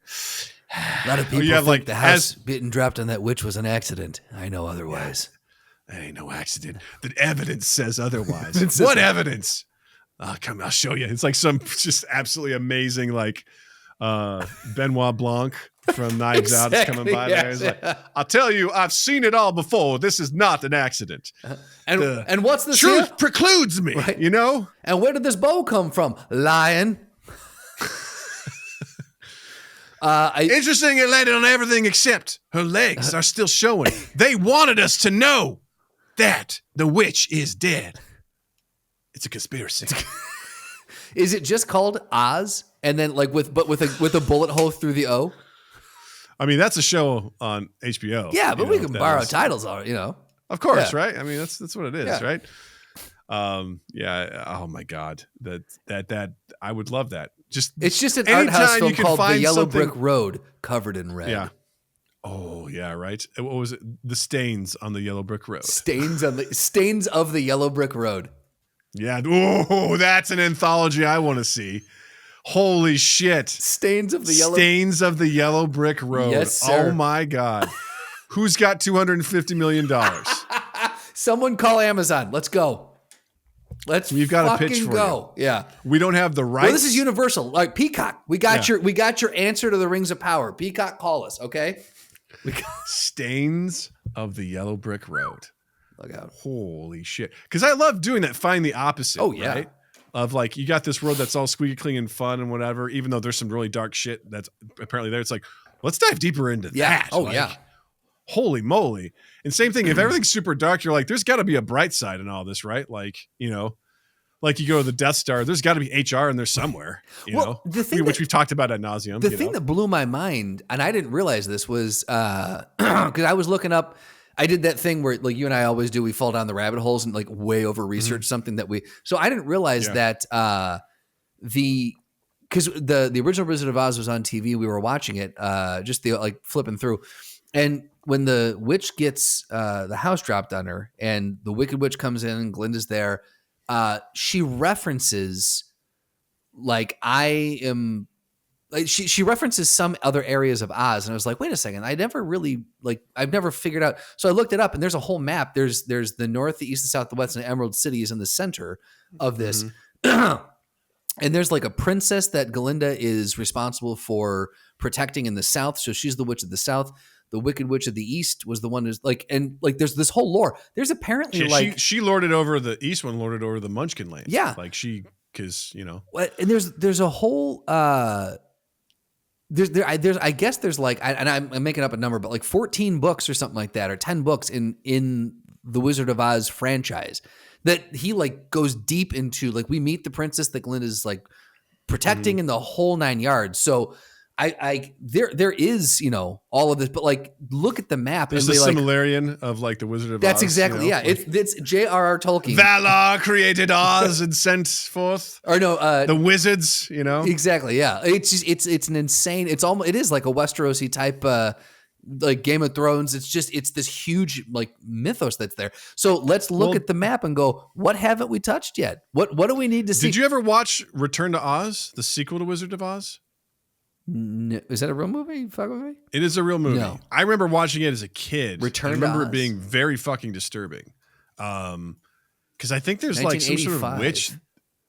A lot of people think the house being dropped on that witch was an accident. I know otherwise. That ain't no accident. The evidence says otherwise. What evidence? Come, I'll show you. It's like some just absolutely amazing, like Benoit Blanc from Knives Out is coming by there. He's like, I'll tell you, I've seen it all before. This is not an accident. And what's the truth precludes me, you know? And where did this bow come from? Lion. Interesting, it landed on everything except her legs are still showing. They wanted us to know that the witch is dead. It's a conspiracy. Is it just called Oz? And then like with a bullet hole through the O? I mean, that's a show on HBO. Yeah, but we can borrow titles, you know. Of course, right? I mean, that's what it is, right? Oh my God, that I would love that. It's just an art house film called The Yellow Brick Road, covered in red. Yeah. Oh yeah, right. What was it? The stains on the Yellow Brick Road. Stains of the Yellow Brick Road. Yeah. Oh, that's an anthology I want to see. Holy shit. Stains of the Yellow Brick Road. Yes, sir. Oh my God. Who's got $250 million? Someone call Amazon. Let's go. We've got a pitch for go. You. Yeah. We don't have the rights. Well, this is Universal. Like Peacock. We got your answer to the Rings of Power. Peacock, call us, okay? Stains of the Yellow Brick Road. Look out. Holy shit. Because I love doing that. Find the opposite. Oh, yeah. Right? Of like, you got this road that's all squeaky clean and fun and whatever, even though there's some really dark shit that's apparently there. It's like, let's dive deeper into that. Oh, like, yeah. Holy moly. And same thing, if everything's super dark, you're like, there's got to be a bright side in all this, right? Like, you know, like you go to the Death Star, there's got to be HR in there somewhere, you know, which we've talked about ad nauseum. The thing that blew my mind, and I didn't realize this, was because I was looking up, I did that thing where like you and I always do, we fall down the rabbit holes and like way over research something that so I didn't realize that because the original Wizard of Oz was on TV, we were watching it, just like flipping through. And when the witch gets the house dropped on her and the Wicked Witch comes in and Glinda's there, she references like she references some other areas of Oz, and I was like, wait a second, I've never figured out. So I looked it up, and there's a whole map. There's the north, the east, the south, the west, and Emerald City is in the center of this. And there's like a princess that Glinda is responsible for protecting in the south, so she's the witch of the south. The Wicked Witch of the East was the one who's like, and like, there's this whole lore. There's apparently she lorded over the East one, lorded over the Munchkin land. Yeah, like because you know. And there's a whole there's I guess there's like, and I'm making up a number, but like 14 books or something like that, or 10 books in the Wizard of Oz franchise that he like goes deep into. Like we meet the princess that Glinda's like protecting in the whole 9 yards. So. There is, you know, all of this, but like, look at the map. There's the Similarian of like the Wizard of Oz. That's exactly, you know? yeah. It's J.R.R. Tolkien. Valar created Oz and sent forth. Or no, the wizards, you know. Exactly, yeah. It's just, it's an insane. It is like a Westerosi type, like Game of Thrones. It's this huge like mythos that's there. So let's look at the map and go, what haven't we touched yet? What do we need to see? Did you ever watch Return to Oz, the sequel to Wizard of Oz? No, is that a real movie? Fuck with me? It is a real movie. No. I remember watching it as a kid. Return I remember to Oz. It being very fucking disturbing. Because I think there's like some sort of witch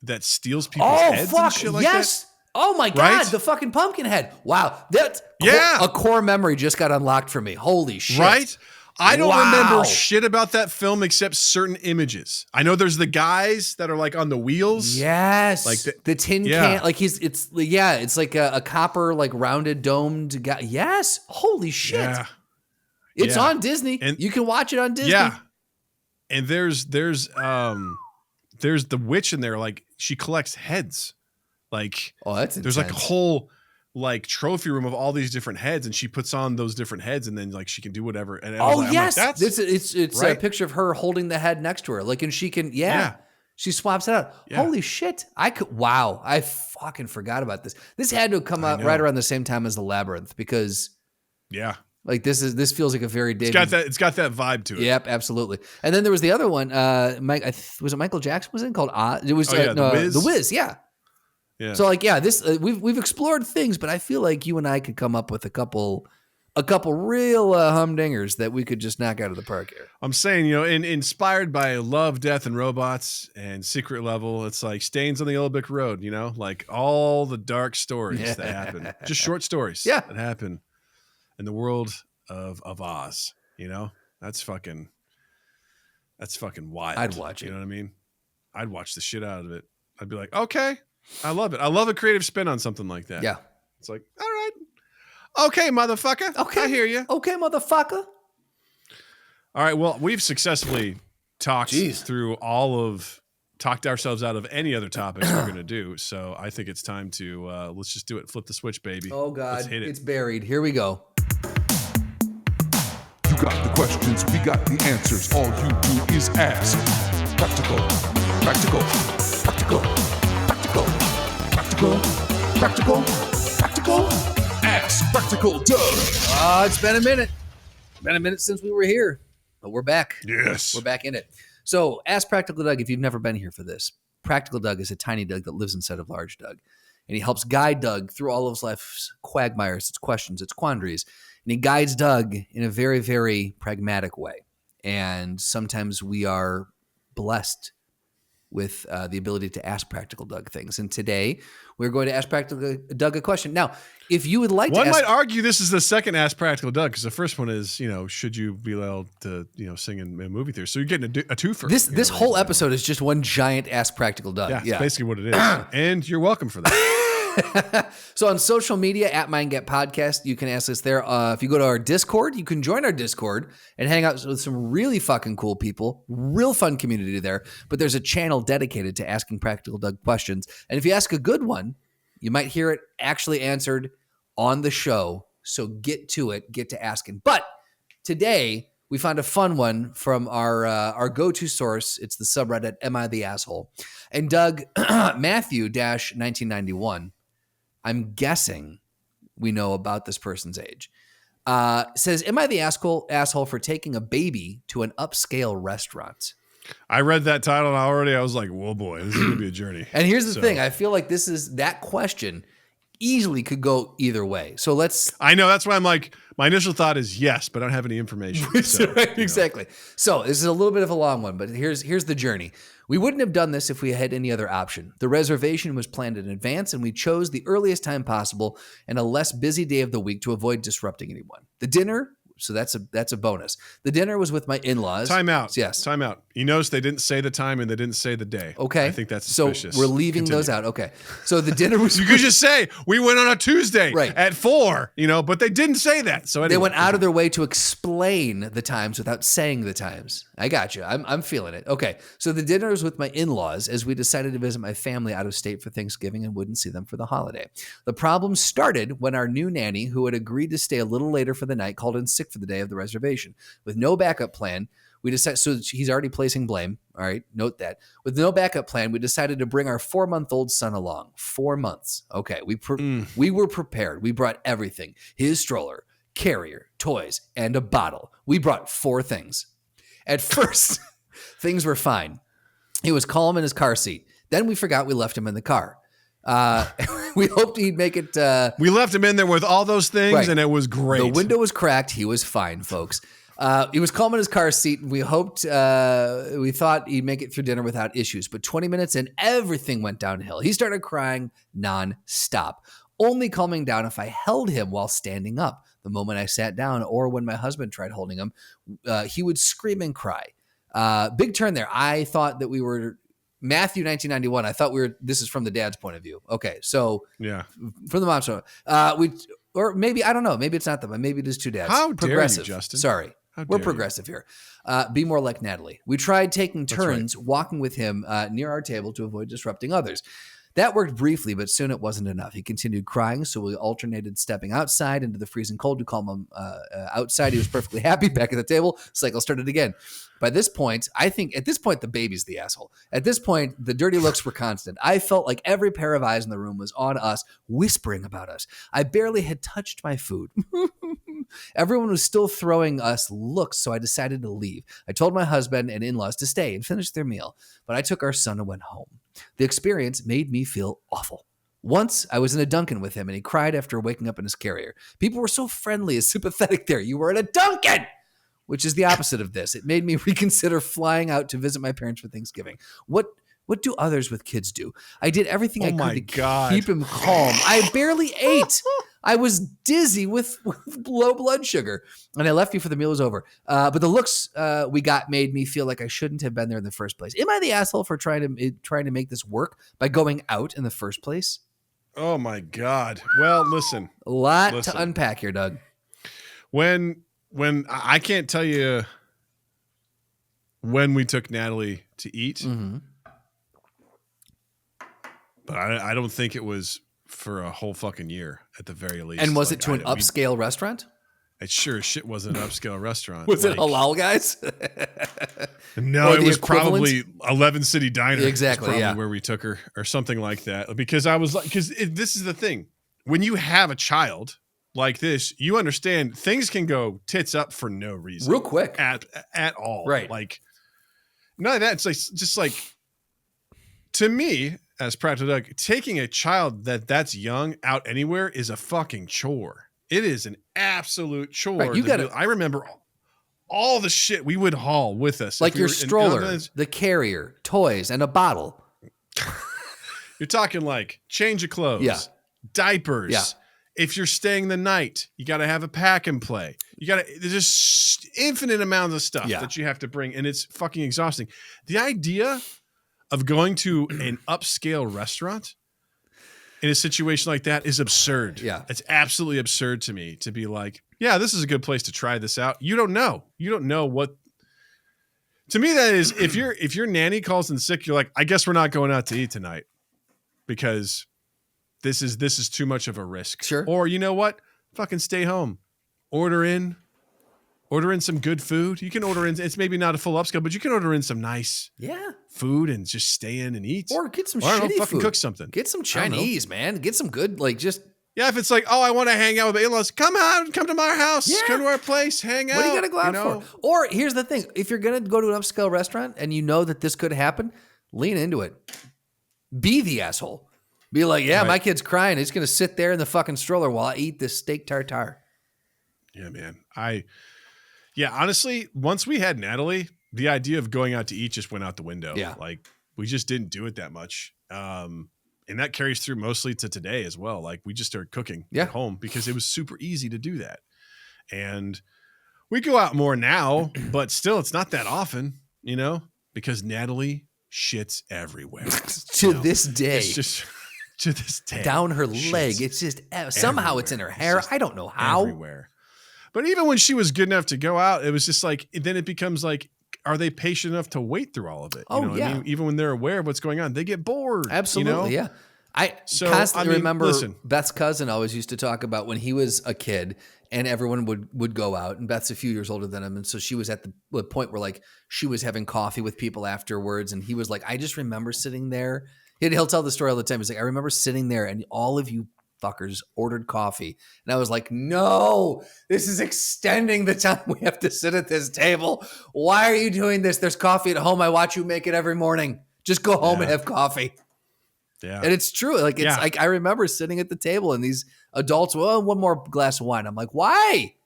that steals people's heads and shit like that. Oh my God, right? The fucking pumpkin head. Wow. That's a core memory just got unlocked for me. Holy shit. Right? I don't remember shit about that film except certain images. I know there's the guys that are like on the wheels. Yes. Like the tin can, like it's like a copper, like rounded domed guy. Yes. Holy shit. Yeah. It's on Disney. And you can watch it on Disney. Yeah. And there's the witch in there. Like she collects heads. Like, that's there's like a whole like trophy room of all these different heads, and she puts on those different heads, and then like she can do whatever. And I was like, yes, I'm like, it's right? a picture of her holding the head next to her, like, and she can she swaps it out. Yeah. Holy shit! I fucking forgot about this. This had to have come out right around the same time as the Labyrinth, because like this feels like a very David. It's got that vibe to it. Yep, absolutely. And then there was the other one. Was it Michael Jackson? Was it called Oz? It was The Wiz. The Wiz. Yeah. Yeah. So like, this we've explored things, but I feel like you and I could come up with a couple real humdingers that we could just knock out of the park here. I'm saying, inspired by Love, Death, and Robots and Secret Level, it's like Stains on the Old Brick Road, like all the dark stories that happen, just short stories that happen in the world of Oz. That's fucking wild. I'd watch it. You know what I mean? I'd watch the shit out of it. I'd be like, okay, I love it. I love a creative spin on something like that. Yeah. It's like, all right. Okay, motherfucker. Okay. I hear you. Okay, motherfucker. All right. Well, we've successfully talked talked ourselves out of any other topics we're going to do. So I think it's time to, let's just do it. Flip the switch, baby. Oh God. Let's hit it. It's buried. Here we go. You got the questions, we got the answers. All you do is ask. Practical, practical, practical, practical, practical, practical, practical. Ask Practical Doug. It's been a minute. Been a minute since we were here, but we're back. Yes. We're back in it. So ask Practical Doug if you've never been here for this. Practical Doug is a tiny Doug that lives inside of large Doug. And he helps guide Doug through all of life's quagmires, its questions, its quandaries. And he guides Doug in a very, very pragmatic way. And sometimes we are blessed with the ability to ask Practical Doug things. And today we're going to ask Practical Doug a question. Now, if you would like one might argue this is the second Ask Practical Doug, because the first one is, should you be allowed to, sing in a movie theater? So you're getting a twofer. This whole episode is just one giant Ask Practical Doug. Yeah, that's basically what it is. And you're welcome for that. So on social media at MindGap Podcast, you can ask us there. If you go to our Discord, you can join our Discord and hang out with some really fucking cool people. Real fun community there. But there's a channel dedicated to asking Practical Doug questions. And if you ask a good one, you might hear it actually answered on the show. So get to it, get to asking. But today we found a fun one from our go-to source. It's the subreddit Am I the Asshole? And Doug, Matthew-1991, I'm guessing we know about this person's age, says, am I the asshole for taking a baby to an upscale restaurant? I read that title and I was like, whoa, boy, this is going to be a journey. And here's the thing. I feel like that question easily could go either way. So I know, that's why I'm like, my initial thought is yes, but I don't have any information. So, exactly. So this is a little bit of a long one, but here's the journey. We wouldn't have done this if we had any other option. The reservation was planned in advance, and we chose the earliest time possible and a less busy day of the week to avoid disrupting anyone. The dinner, so that's a bonus. The dinner was with my in-laws. Time out. Yes. Time out. You notice they didn't say the time and they didn't say the day. Okay. I think that's suspicious. So we're leaving those out. Okay. So the dinner was... You could just say, we went on a Tuesday right. at 4, but they didn't say that. So anyway. They went out of their way to explain the times without saying the times. I got you. I'm feeling it. Okay. So the dinner was with my in-laws as we decided to visit my family out of state for Thanksgiving and wouldn't see them for the holiday. The problem started when our new nanny, who had agreed to stay a little later for the night, called in sick for the day of the reservation. With no backup plan, we decided, so he's already placing blame. All right. Note that. With no backup plan, we decided to bring our 4-month-old son along. 4 months. Okay. We were prepared. We brought everything: his stroller, carrier, toys, and a bottle. We brought 4 things. At first, things were fine. He was calm in his car seat. Then we forgot we left him in the car. We hoped he'd make it. We left him in there with all those things, right. And it was great. The window was cracked. He was fine, folks. He was calm in his car seat. We thought he'd make it through dinner without issues. But 20 minutes in, everything went downhill. He started crying nonstop, only calming down if I held him while standing up. The moment I sat down, or when my husband tried holding him, he would scream and cry. Big turn there. I thought that we were... Matthew 1991. I thought this is from the dad's point of view. Okay. So yeah, from the mom's point, or maybe, I don't know. Maybe it's not them. Maybe it is 2 dads. How dare you, Justin? Sorry. We're progressive here. Be more like Natalie. We tried taking turns walking with him near our table to avoid disrupting others. That worked briefly, but soon it wasn't enough. He continued crying, so we alternated stepping outside into the freezing cold to calm him outside. He was perfectly happy. Back at the table, cycle started again. By this point, I think at this point, the baby's the asshole. At this point, the dirty looks were constant. I felt like every pair of eyes in the room was on us, whispering about us. I barely had touched my food. Everyone was still throwing us looks, so I decided to leave. I told my husband and in-laws to stay and finish their meal, but I took our son and went home. The experience made me feel awful. Once, I was in a Dunkin' with him, and he cried after waking up in his carrier. People were so friendly and sympathetic there. You were in a Dunkin'! Which is the opposite of this. It made me reconsider flying out to visit my parents for Thanksgiving. What do others with kids do? I did everything I could to keep him calm. I barely ate. I was dizzy with low blood sugar, and I left before the meal was over. But the looks we got made me feel like I shouldn't have been there in the first place. Am I the asshole for trying to make this work by going out in the first place? Oh my God. Well, listen. A lot to unpack here, Doug. When I can't tell you when we took Natalie to eat, but I don't think it was for a whole fucking year at the very least. And was it to an upscale restaurant? It sure as shit wasn't an upscale restaurant. Was it halal, guys? No, it was probably 11 City Diner. Exactly, where we took her or something like that. Because I was like, this is the thing. When you have a child like this, you understand things can go tits up for no reason. Real quick. At all. Right. Like, none of that. It's like, just like, to me, as Practical Doug, taking a child that's young out anywhere is a fucking chore. It is an absolute chore. Right, I remember all the shit we would haul with us. Like your stroller, the carrier, toys, and a bottle. You're talking like change of clothes, diapers. Yeah. If you're staying the night, you got to have a pack and play. There's just infinite amounts of stuff that you have to bring, and it's fucking exhausting. The idea of going to an upscale restaurant in a situation like that is absurd. Yeah. It's absolutely absurd to me to be like, yeah, this is a good place to try this out. You don't know. You don't know what. To me, that is, if your nanny calls in sick, you're like, I guess we're not going out to eat tonight because this is too much of a risk. Sure. Or you know what? Fucking stay home. Order in some good food. You can order in. It's maybe not a full upscale, but you can order in some nice food and just stay in and eat. Or get some shitty fucking food. Cook something. Get some Chinese, man. Get some good, like just. Yeah, if it's like, oh, I want to hang out with my in-laws, come to my house, come to our place, hang out. What are you going to go out for? Or here's the thing. If you're going to go to an upscale restaurant and you know that this could happen, lean into it. Be the asshole. Be like, my kid's crying. He's going to sit there in the fucking stroller while I eat this steak tartare. Yeah, man. Honestly, once we had Natalie, the idea of going out to eat just went out the window. Yeah. Like, we just didn't do it that much. And that carries through mostly to today as well. Like, we just started cooking at home because it was super easy to do that. And we go out more now, but still, it's not that often, because Natalie shits everywhere. To this day. It's just to this day. Down her leg. It's just somehow it's in her hair. I don't know how. Everywhere. But even when she was good enough to go out, it was just like, then it becomes like, are they patient enough to wait through all of it? I mean? Even when they're aware of what's going on, they get bored. Absolutely, yeah. I constantly remember Beth's cousin always used to talk about when he was a kid and everyone would go out, and Beth's a few years older than him. And so she was at the point where like she was having coffee with people afterwards. And he was like, I just remember sitting there. He'll tell the story all the time. He's like, I remember sitting there and all of you fuckers ordered coffee. And I was like, no, this is extending the time we have to sit at this table. Why are you doing this? There's coffee at home. I watch you make it every morning. Just go home and have coffee. Yeah. And it's true. Like, it's like, I remember sitting at the table and these adults, one more glass of wine. I'm like, why?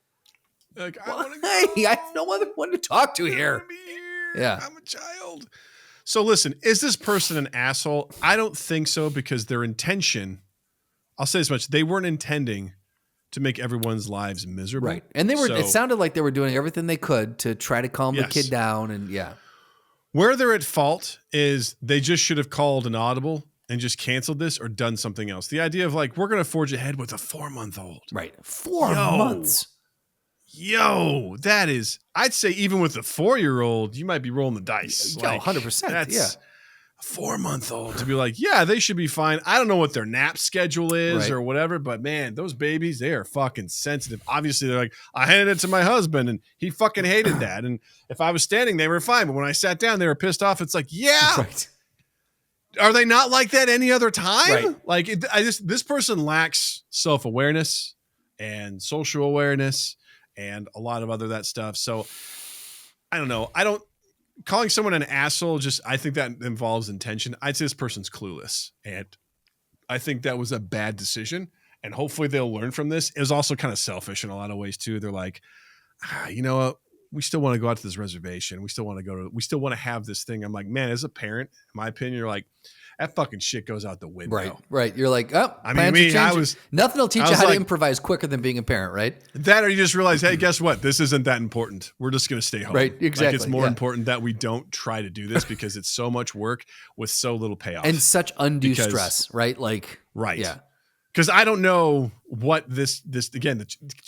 Like, I have no other one to talk to here. Yeah. I'm a child. So listen, is this person an asshole? I don't think so, because their intention, I'll say as much, they weren't intending to make everyone's lives miserable. Right. And it sounded like they were doing everything they could to try to calm the kid down. And where they're at fault is they just should have called an audible and just canceled this or done something else. The idea of like, we're going to forge ahead with a 4-month-old. Right. 4 months. Yo, that is, I'd say even with a 4-year-old, you might be rolling the dice. Like, 100%. Yeah. 4-month-old to be like, yeah, they should be fine. I don't know what their nap schedule is or whatever, but man, those babies, they are fucking sensitive. Obviously, they're like, I handed it to my husband and he fucking hated that. And if I was standing, they were fine. But when I sat down, they were pissed off. It's like, yeah. Right. Are they not like that any other time? Right. Like this person lacks self-awareness and social awareness and a lot of other that stuff. So I don't know. Calling someone an asshole, I think that involves intention. I'd say this person's clueless. And I think that was a bad decision. And hopefully they'll learn from this. It was also kind of selfish in a lot of ways too. They're like, you know what? We still want to go out to this reservation. We still want to have this thing. I'm like, man, as a parent, in my opinion, you're like, that fucking shit goes out the window. Right. You're like, oh, I mean, nothing will teach you how to improvise quicker than being a parent, right? That, or you just realize, hey, guess what? This isn't that important. We're just going to stay home. Right, exactly. Like it's more important that we don't try to do this because it's so much work with so little payoff. And such undue stress, right? Like, right. Yeah. Because I don't know what this again, the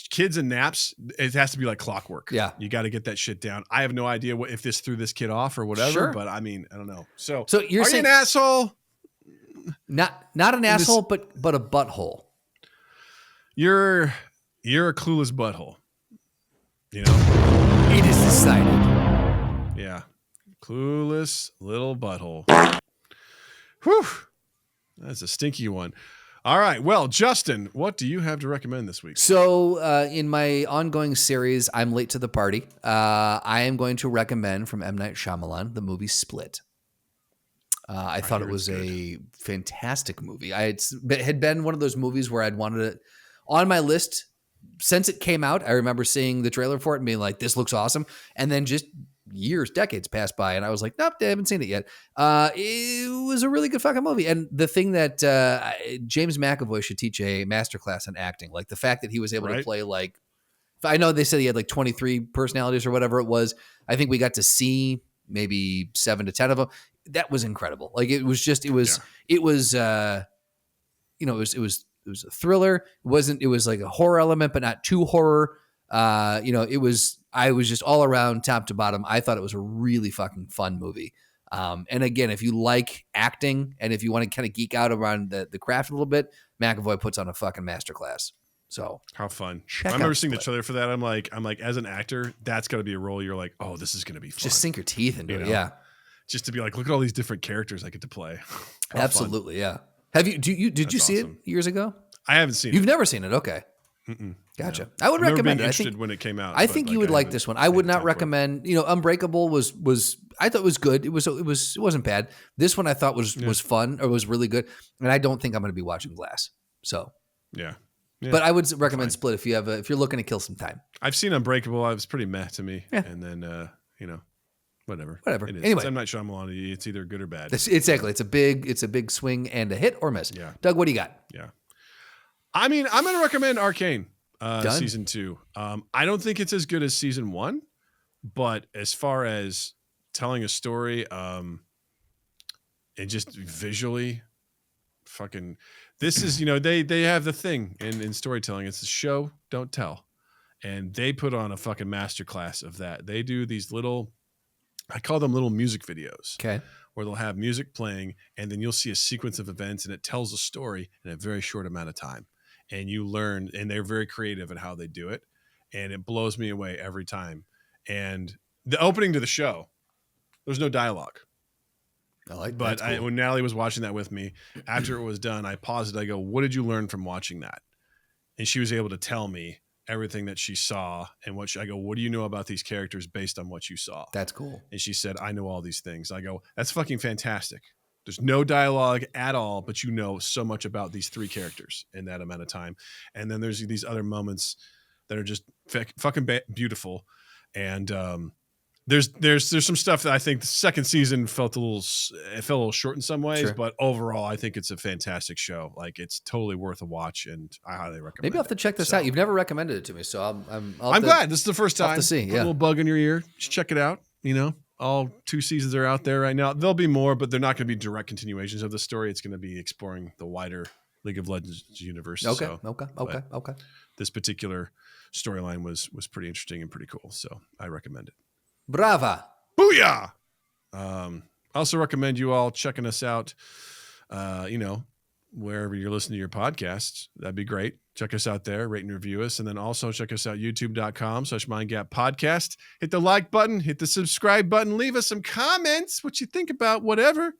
kids and naps, it has to be like clockwork. Yeah. You got to get that shit down. I have no idea if this threw this kid off or whatever, Sure. but I mean, I don't know. So you're are saying you an asshole? Not an asshole, but a butthole. You're a clueless butthole. You know? It is decided. Yeah. Clueless little butthole. Whew. That's a stinky one. All right. Well, Justin, what do you have to recommend this week? So in my ongoing series, I'm late to the party. I am going to recommend from M. Night Shyamalan the movie Split. I thought it was a fantastic movie. It had been one of those movies where I'd wanted it on my list since it came out. I remember seeing the trailer for it and being like, this looks awesome. And then just decades passed by and I was like, nope, I haven't seen it yet. It was a really good fucking movie. And the thing that James McAvoy should teach a masterclass in acting, like the fact that he was able to play like, I know they said he had like 23 personalities or whatever it was. I think we got to see maybe 7 to 10 of them. That was incredible. Like it was a thriller. It was like a horror element, but not too horror. I was just all around top to bottom. I thought it was a really fucking fun movie. And again, if you like acting and if you want to kind of geek out around the craft a little bit, McAvoy puts on a fucking masterclass. So how fun. I remember seeing the trailer for that. I'm like, as an actor, that's got to be a role. You're like, oh, this is going to be fun. Just sink your teeth into it. Yeah. Just to be like, look at all these different characters I get to play. Absolutely. Fun. Yeah. Did you see it years ago? I haven't seen it. You've never seen it. Okay. Gotcha. No. I would recommend it. I think when it came out. I think you would like this one. I would not recommend, Unbreakable was I thought it was good. It wasn't bad. This one I thought was fun or was really good. And I don't think I'm going to be watching Glass. So yeah. But I would recommend Split if you're looking to kill some time. I've seen Unbreakable. It was pretty meh to me. Yeah. And then whatever. It is. Anyway, I'm not Shyamalan. It's either good or bad. Exactly. It's a big swing and a hit or miss. Yeah. Doug, what do you got? Yeah. I mean, I'm going to recommend Arcane season 2. I don't think it's as good as season 1, but as far as telling a story, and just visually, fucking, this is they have the thing in storytelling. It's the show, don't tell, and they put on a fucking masterclass of that. They do these little. I call them little music videos. Okay. Where they'll have music playing and then you'll see a sequence of events and it tells a story in a very short amount of time. And you learn, and they're very creative in how they do it. And it blows me away every time. And the opening to the show, there's no dialogue. I like that. But when Natalie was watching that with me, after it was done, I paused it. I go, what did you learn from watching that? And she was able to tell me everything that she saw and I go, what do you know about these characters based on what you saw? That's cool. And she said, I know all these things. I go, that's fucking fantastic. There's no dialogue at all, but you know so much about these 3 characters in that amount of time. And then there's these other moments that are just fucking beautiful. And there's some stuff that I think the second season felt a little short in some ways, sure. But overall, I think it's a fantastic show. Like it's totally worth a watch, and I highly recommend. Maybe I'll have to check this out. You've never recommended it to me, so I'm glad this is the first time. To see, a little bug in your ear. Just check it out. All 2 seasons are out there right now. There'll be more, but they're not going to be direct continuations of the story. It's going to be exploring the wider League of Legends universe. Okay. This particular storyline was pretty interesting and pretty cool, so I recommend it. Brava. Booyah! I also recommend you all checking us out, wherever you're listening to your podcasts. That'd be great. Check us out there, rate and review us. And then also check us out, youtube.com/mindgappodcast. Hit the like button, hit the subscribe button, leave us some comments, what you think about whatever.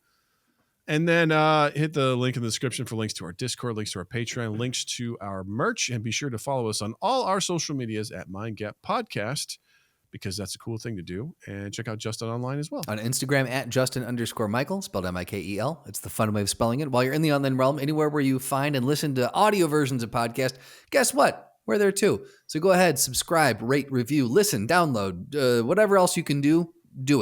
And then hit the link in the description for links to our Discord, links to our Patreon, links to our merch. And be sure to follow us on all our social medias at Mind Gap Podcast, because that's a cool thing to do. And check out Justin online as well. On Instagram at Justin_Michael, spelled Mikel. It's the fun way of spelling it. While you're in the online realm, anywhere where you find and listen to audio versions of podcasts, guess what? We're there too. So go ahead, subscribe, rate, review, listen, download, whatever else you can do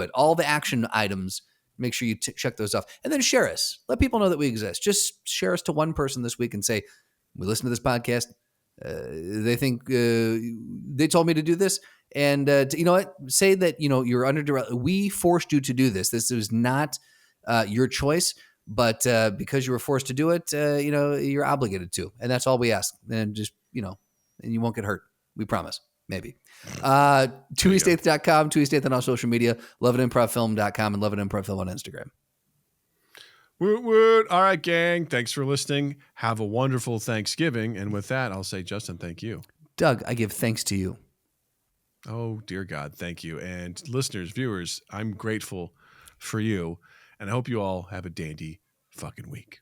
it. All the action items, make sure you check those off. And then share us. Let people know that we exist. Just share us to one person this week and say, we listen to this podcast. They think they told me to do this. And you know what? Say that, you're under direct. We forced you to do this. This was not your choice, but because you were forced to do it, you're obligated to. And that's all we ask. And just, and you won't get hurt. We promise. Maybe. 2east8th.com, 2east8th on all social media, loveitimprovfilm.com, and loveitimprovfilm on Instagram. Woot woot. All right, gang. Thanks for listening. Have a wonderful Thanksgiving. And with that, I'll say, Justin, thank you. Doug, I give thanks to you. Oh, dear God, thank you. And listeners, viewers, I'm grateful for you. And I hope you all have a dandy fucking week.